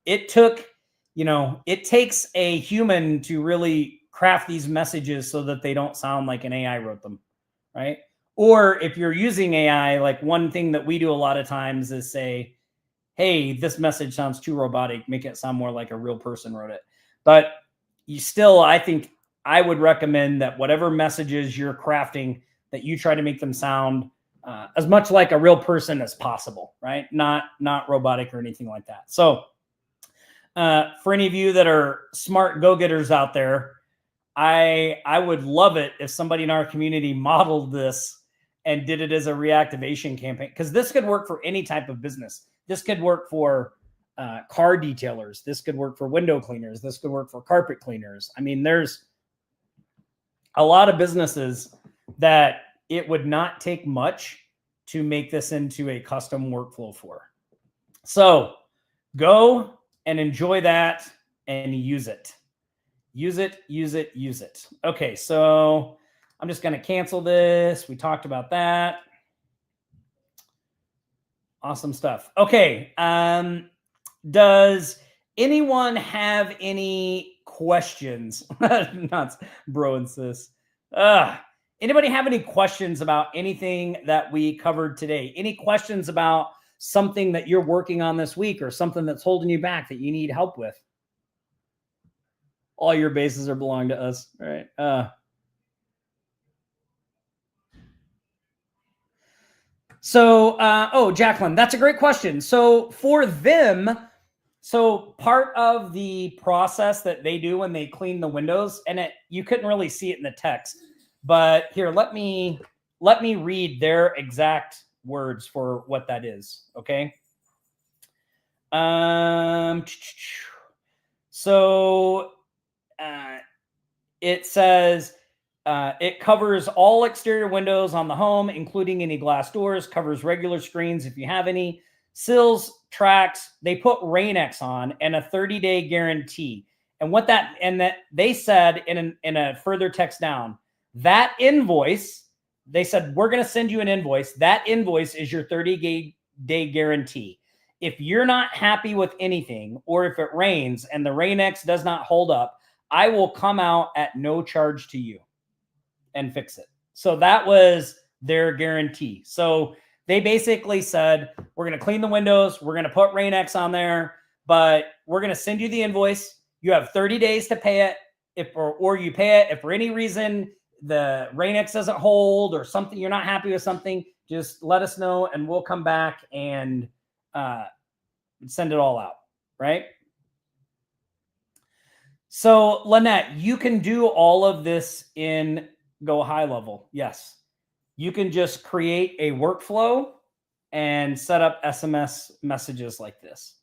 it takes a human to really craft these messages so that they don't sound like an AI wrote them, right? Or if you're using AI, like one thing that we do a lot of times is say, hey, this message sounds too robotic, make it sound more like a real person wrote it. But you still, I think I would recommend that whatever messages you're crafting, that you try to make them sound as much like a real person as possible, right? Not robotic or anything like that. So for any of you that are smart go-getters out there, I would love it if somebody in our community modeled this and did it as a reactivation campaign, because this could work for any type of business. This could work for car detailers. This could work for window cleaners. This could work for carpet cleaners. I mean, there's a lot of businesses that it would not take much to make this into a custom workflow for. So go and enjoy that and use it. Use it, use it, use it. Okay, so I'm just going to cancel this. We talked about that. Awesome stuff. Okay. Does anyone have any questions? Not bro and sis. Anybody have any questions about anything that we covered today? Any questions about something that you're working on this week or something that's holding you back that you need help with? All your bases are belong to us, right? Oh, Jacqueline, that's a great question. So for them, so part of the process that they do when they clean the windows, and you couldn't really see it in the text, but here, let me read their exact words for what that is. Okay. It says, it covers all exterior windows on the home, including any glass doors, covers regular screens if you have any, sills, tracks. They put Rain-X on and a 30-day guarantee. And that they said in a further text down, that invoice, they said, we're going to send you an invoice. That invoice is your 30-day guarantee. If you're not happy with anything, or if it rains and the Rain-X does not hold up, I will come out at no charge to you and fix it. So that was their guarantee. So they basically said, we're going to clean the windows. We're going to put Rain-X on there, but we're going to send you the invoice. You have 30 days to pay it, or you pay it. If for any reason the Rain-X doesn't hold or something, you're not happy with something, just let us know and we'll come back and send it all out, right? So Lynette, you can do all of this in Go High Level. Yes. You can just create a workflow and set up SMS messages like this.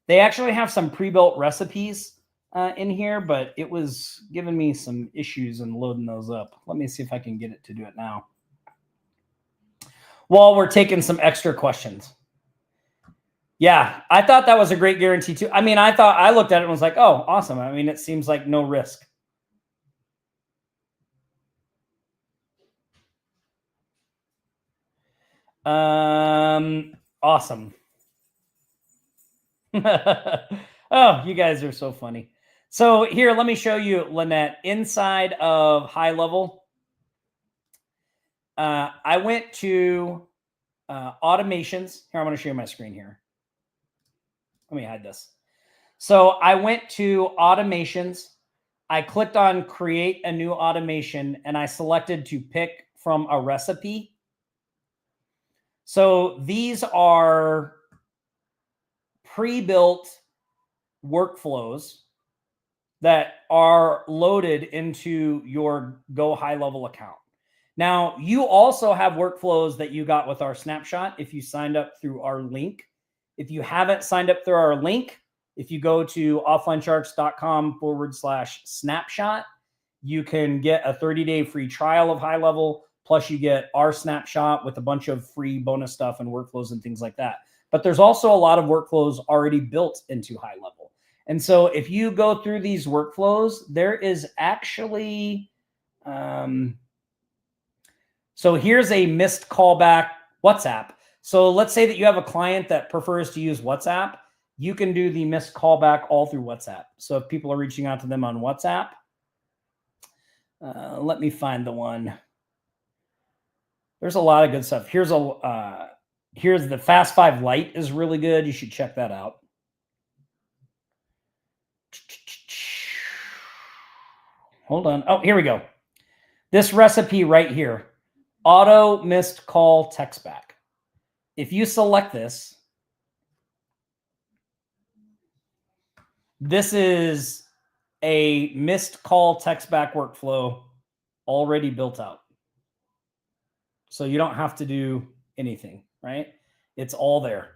They actually have some pre-built recipes in here, but it was giving me some issues in loading those up. Let me see if I can get it to do it now, while we're taking some extra questions. Yeah, I thought that was a great guarantee too. I mean, I looked at it and was like, oh, awesome. I mean, it seems like no risk. Awesome. Oh, you guys are so funny. So here, let me show you, Lynette, inside of High Level. I went to automations. Here, I'm going to show you my screen here. Let me hide this. So I went to automations. I clicked on create a new automation and I selected to pick from a recipe. So these are pre-built workflows that are loaded into your Go High Level account. Now, you also have workflows that you got with our snapshot if you signed up through our link. If you haven't signed up through our link, if you go to offlinesharks.com/snapshot, you can get a 30-day free trial of High Level. Plus you get our snapshot with a bunch of free bonus stuff and workflows and things like that. But there's also a lot of workflows already built into High Level. And so if you go through these workflows, there is actually, so here's a missed callback WhatsApp. So let's say that you have a client that prefers to use WhatsApp. You can do the missed callback all through WhatsApp. So if people are reaching out to them on WhatsApp, let me find the one. There's a lot of good stuff. Here's the Fast 5 Lite is really good. You should check that out. Hold on. Oh, here we go. This recipe right here, auto missed call text back. If you select this, this is a missed call text back workflow already built out. So you don't have to do anything, right? It's all there.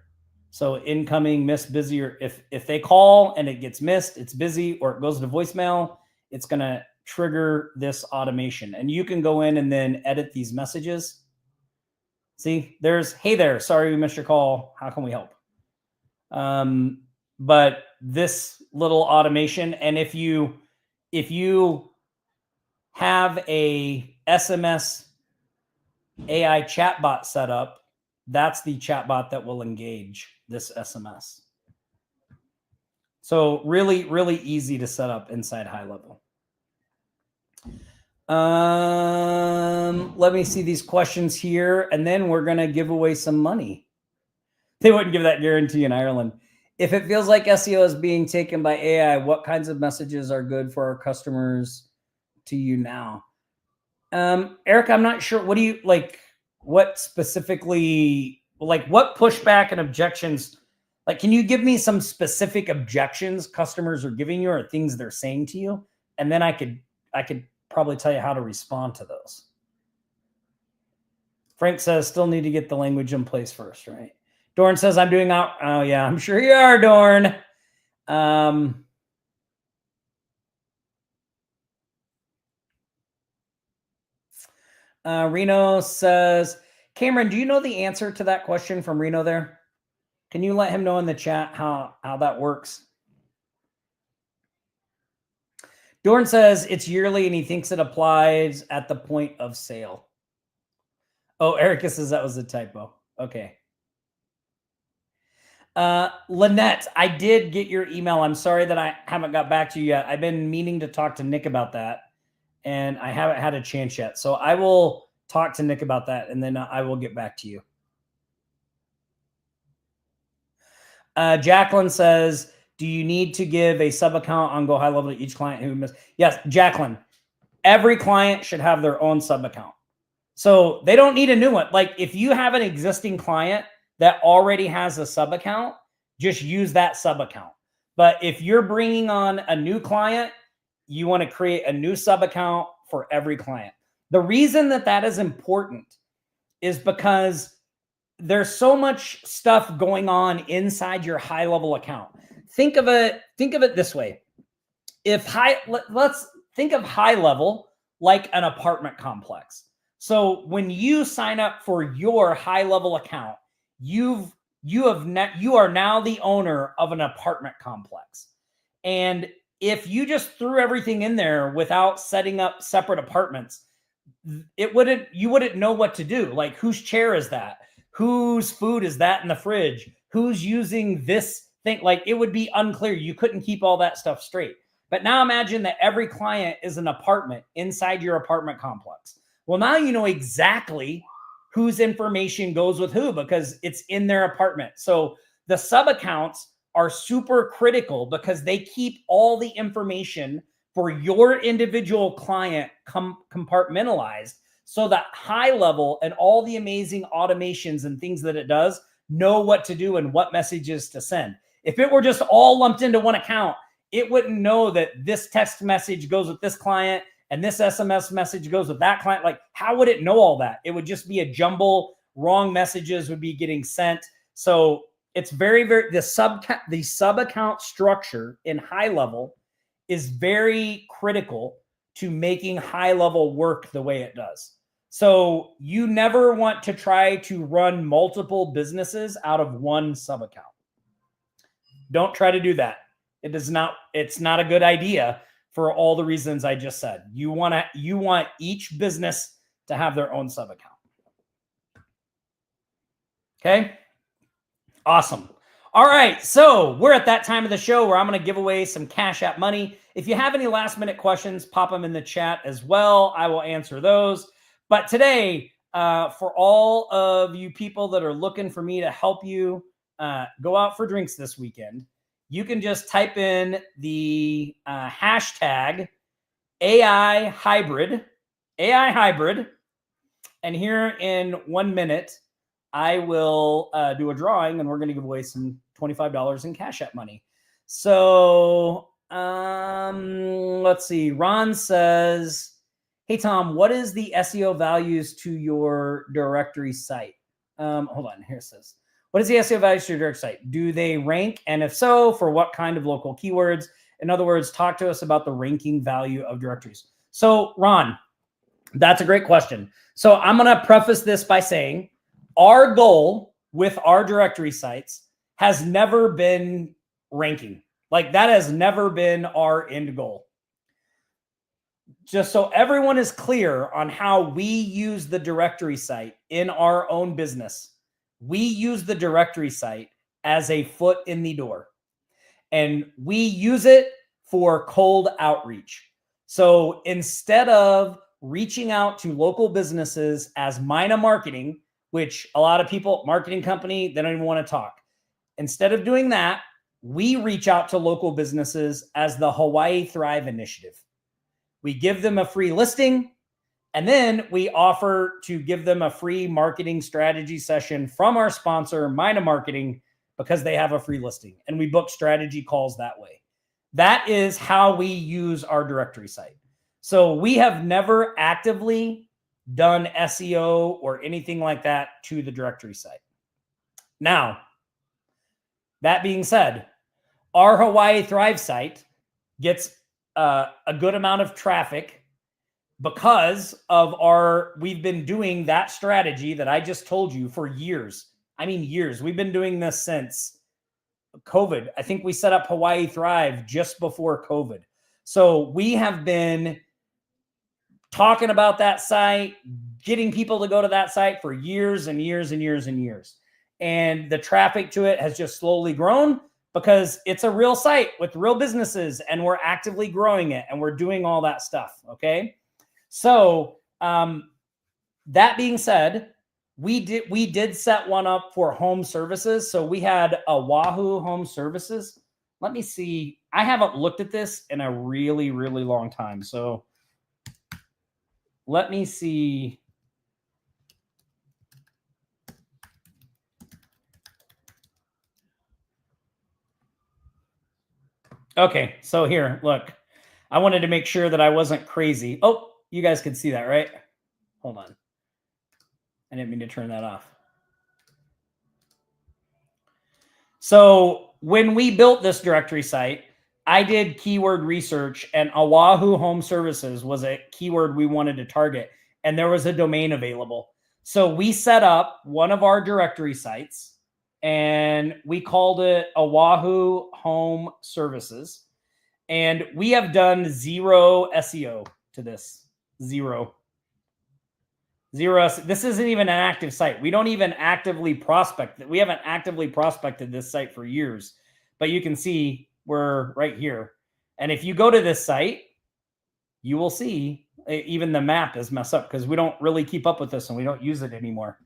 So incoming, missed, busy, or if they call and it gets missed, it's busy, or it goes to voicemail, it's going to trigger this automation. And you can go in and then edit these messages. See, there's, hey there, sorry we missed your call. How can we help? But this little automation, and if you have a SMS AI chatbot set up, that's the chatbot that will engage this SMS. So really, really easy to set up inside High Level. Let me see these questions here, and then we're going to give away some money. They wouldn't give that guarantee in Ireland. If it feels like SEO is being taken by AI, what kinds of messages are good for our customers to you now? Eric, I'm not sure. What do you like? What specifically, like what pushback and objections? Like, can you give me some specific objections customers are giving you or things they're saying to you? And then I could probably tell you how to respond to those. Frank says, still need to get the language in place first, right? Dorn says, I'm doing out. Oh, yeah, I'm sure you are, Dorn. Reno says, Cameron, do you know the answer to that question from Reno there? Can you let him know in the chat how that works? Dorn says it's yearly and he thinks it applies at the point of sale. Oh, Erica says that was a typo. Okay. Lynette, I did get your email. I'm sorry that I haven't got back to you yet. I've been meaning to talk to Nick about that, and I haven't had a chance yet. So I will talk to Nick about that, and then I will get back to you. Jacqueline says, do you need to give a sub account on Go High Level to each client who missed? Yes, Jacqueline, every client should have their own sub account. So they don't need a new one. Like if you have an existing client that already has a sub account, just use that sub account. But if you're bringing on a new client, you want to create a new sub account for every client. The reason that is important is because there's so much stuff going on inside your High Level account. Think of it this way. Let's think of High Level like an apartment complex. So when you sign up for your High Level account, you are now the owner of an apartment complex. And if you just threw everything in there without setting up separate apartments, you wouldn't know what to do. Like, whose chair is that? Whose food is that in the fridge? Who's using this thing? Like, it would be unclear. You couldn't keep all that stuff straight. But now imagine that every client is an apartment inside your apartment complex. Well, now you know exactly whose information goes with who because it's in their apartment. So the sub accounts are super critical because they keep all the information for your individual client compartmentalized so that High Level and all the amazing automations and things that it does know what to do and what messages to send. If it were just all lumped into one account, it wouldn't know that this text message goes with this client and this SMS message goes with that client. Like, how would it know all that? It would just be a jumble. Wrong messages would be getting sent. So it's very, very, the sub account structure in High Level is very critical to making High Level work the way it does. So you never want to try to run multiple businesses out of one sub account. Don't try to do that. It's not a good idea for all the reasons I just said. You want each business to have their own sub account. Okay? Awesome. All right, so we're at that time of the show where I'm going to give away some Cash App money. If you have any last minute questions, pop them in the chat as well. I will answer those. But today, for all of you people that are looking for me to help you go out for drinks this weekend, you can just type in the hashtag AI hybrid. And here in 1 minute, I will do a drawing and we're going to give away some $25 in Cash App money. So let's see. Ron says, hey, Tom, what is the SEO values to your directory site? Hold on. Here it says, what is the SEO values to your directory site? Do they rank? And if so, for what kind of local keywords? In other words, talk to us about the ranking value of directories. So, Ron, that's a great question. So I'm going to preface this by saying our goal with our directory sites has never been ranking. Like, that has never been our end goal. Just so everyone is clear on how we use the directory site in our own business, we use the directory site as a foot in the door. And we use it for cold outreach. So instead of reaching out to local businesses as Mina Marketing, which a lot of people, marketing company, they don't even want to talk. Instead of doing that, we reach out to local businesses as the Hawaii Thrive Initiative. We give them a free listing, and then we offer to give them a free marketing strategy session from our sponsor, Mina Marketing, because they have a free listing, and we book strategy calls that way. That is how we use our directory site. So we have never actively done SEO or anything like that to the directory site. Now, that being said, our Hawaii Thrive site gets a good amount of traffic because of we've been doing that strategy that I just told you for years. I mean, years. We've been doing this since COVID. I think we set up Hawaii Thrive just before COVID. So we have been talking about that site, getting people to go to that site for years and years and years and years. And the traffic to it has just slowly grown because it's a real site with real businesses and we're actively growing it and we're doing all that stuff. Okay. So that being said, we did set one up for home services. So we had a Wahoo Home Services. Let me see. I haven't looked at this in a really, really long time. So let me see. Okay, so here, look. I wanted to make sure that I wasn't crazy. Oh, you guys can see that, right? Hold on. I didn't mean to turn that off. So when we built this directory site, I did keyword research, and Oahu Home Services was a keyword we wanted to target, and there was a domain available. So we set up one of our directory sites, and we called it Oahu Home Services, and we have done zero SEO to this. Zero. This isn't even an active site. We don't even actively prospect. We haven't actively prospected this site for years, but you can see we're right here. And if you go to this site, you will see even the map is messed up because we don't really keep up with this and we don't use it anymore.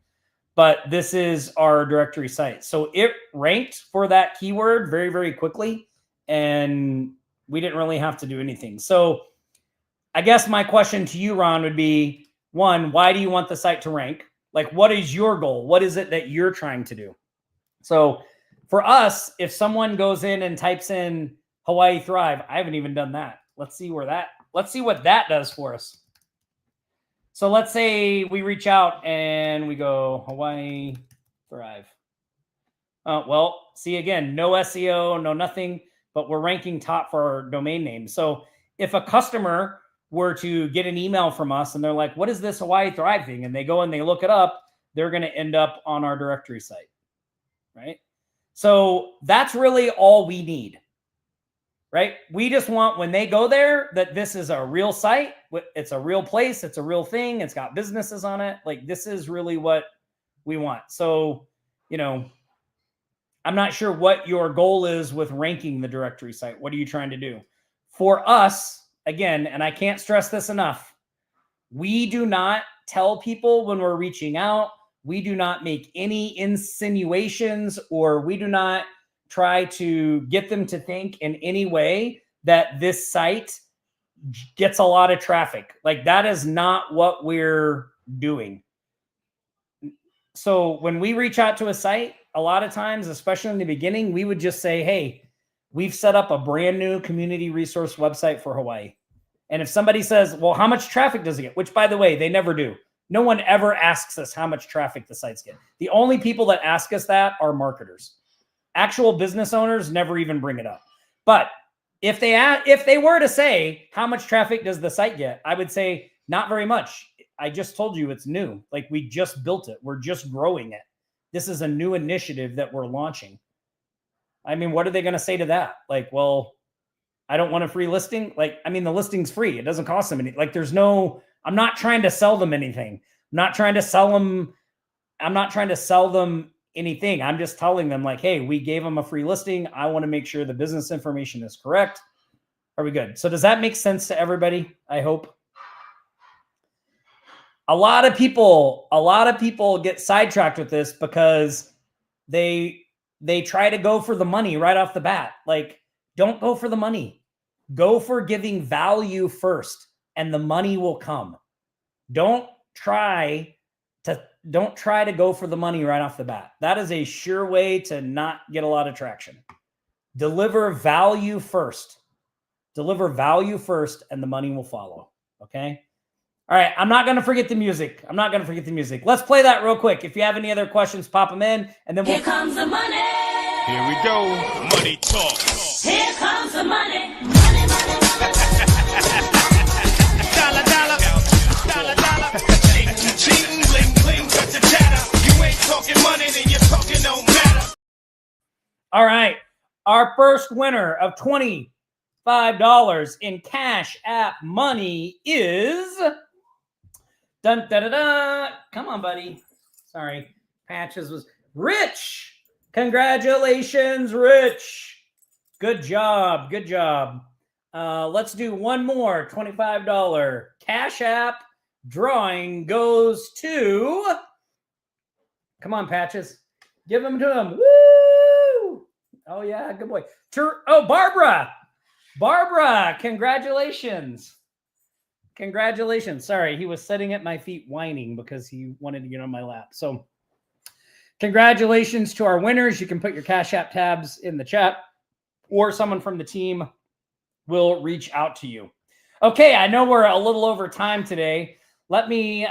But this is our directory site. So it ranked for that keyword very, very quickly, and we didn't really have to do anything. So I guess my question to you, Ron, would be, one, why do you want the site to rank? Like, what is your goal? What is it that you're trying to do? So for us, if someone goes in and types in Hawaii Thrive, I haven't even done that. Let's see what that does for us. So let's say we reach out and we go Hawaii Thrive. Well, see, again, no SEO, no nothing, but we're ranking top for our domain name. So if a customer were to get an email from us and they're like, what is this Hawaii Thrive thing? And they go and they look it up, they're going to end up on our directory site, right? So that's really all we need, right? We just want, when they go there, that this is a real site. It's a real place. It's a real thing. It's got businesses on it. Like, this is really what we want. So, you know, I'm not sure what your goal is with ranking the directory site. What are you trying to do? For us, again, and I can't stress this enough, we do not tell people when we're reaching out. We do not make any insinuations, or we do not try to get them to think in any way that this site gets a lot of traffic. Like, that is not what we're doing. So when we reach out to a site, a lot of times, especially in the beginning, we would just say, hey, we've set up a brand new community resource website for Hawaii. And if somebody says, well, how much traffic does it get? Which, by the way, they never do. No one ever asks us how much traffic the sites get. The only people that ask us that are marketers. Actual business owners never even bring it up. But if they were to say, how much traffic does the site get? I would say, not very much. I just told you it's new. Like, we just built it. We're just growing it. This is a new initiative that we're launching. I mean, what are they going to say to that? Like, well, I don't want a free listing. Like, I mean, the listing's free. It doesn't cost them anything. Like, I'm not trying to sell them anything. I'm not trying to sell them anything. I'm just telling them, like, hey, we gave them a free listing. I want to make sure the business information is correct. Are we good? So does that make sense to everybody? I hope. A lot of people get sidetracked with this because they try to go for the money right off the bat. Like, don't go for the money. Go for giving value first, and the money will come. Don't try to go for the money right off the bat. That is a sure way to not get a lot of traction. Deliver value first. Deliver value first, and the money will follow. Okay? All right, I'm not going to forget the music. Let's play that real quick. If you have any other questions, pop them in, and then Here comes the money. Here we go. Money talk. Here comes the money. Money, money, money. Dollar, dollar. Dollar, dollar. Cheating, bling, bling, cut the chatter. You ain't talking money, then you're talking no matter. All right, our first winner of $25 in Cash App money is... Dun, da, da, da. Come on, buddy. Sorry. Patches was Rich. Congratulations, Rich. Good job. Good job. Let's do one more $25 Cash App drawing goes to... Come on, Patches. Give them to him. Woo! Oh, yeah. Good boy. Barbara. Barbara, congratulations. Congratulations. Sorry, he was sitting at my feet whining because he wanted to get on my lap. So congratulations to our winners. You can put your Cash App tabs in the chat, or someone from the team will reach out to you. Okay, I know we're a little over time today. Let me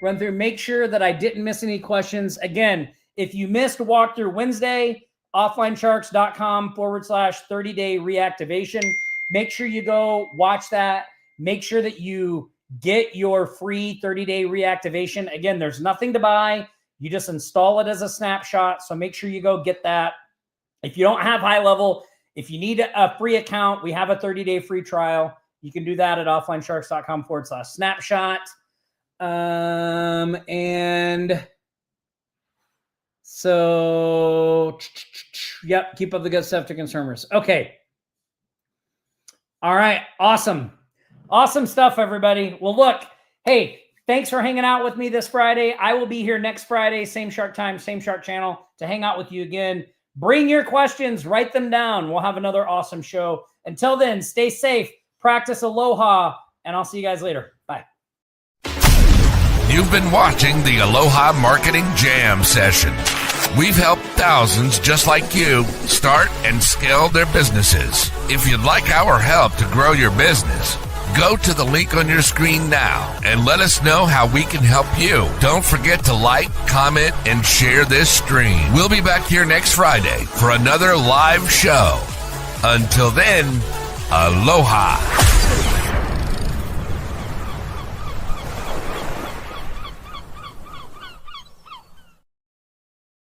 run through, make sure that I didn't miss any questions. Again, if you missed Walkthrough Wednesday, offlinesharks.com/30-day reactivation. Make sure you go watch that. Make sure that you get your free 30-day reactivation. Again, there's nothing to buy. You just install it as a snapshot. So make sure you go get that. If you don't have high level, if you need a free account, we have a 30-day free trial. You can do that at offlinesharks.com/snapshot. And so, yep, keep up the good stuff to consumers. Okay. All right. Awesome. Awesome stuff, everybody. Well, look, hey, thanks for hanging out with me this Friday. I will be here next Friday, same shark time, same shark channel, to hang out with you again. Bring your questions, write them down. We'll have another awesome show. Until then, stay safe, practice aloha, and I'll see you guys later. Bye. You've been watching the Aloha Marketing Jam session. We've helped thousands just like you start and scale their businesses. If you'd like our help to grow your business, go to the link on your screen now and let us know how we can help you. Don't forget to like, comment, and share this stream. We'll be back here next Friday for another live show. Until then, aloha.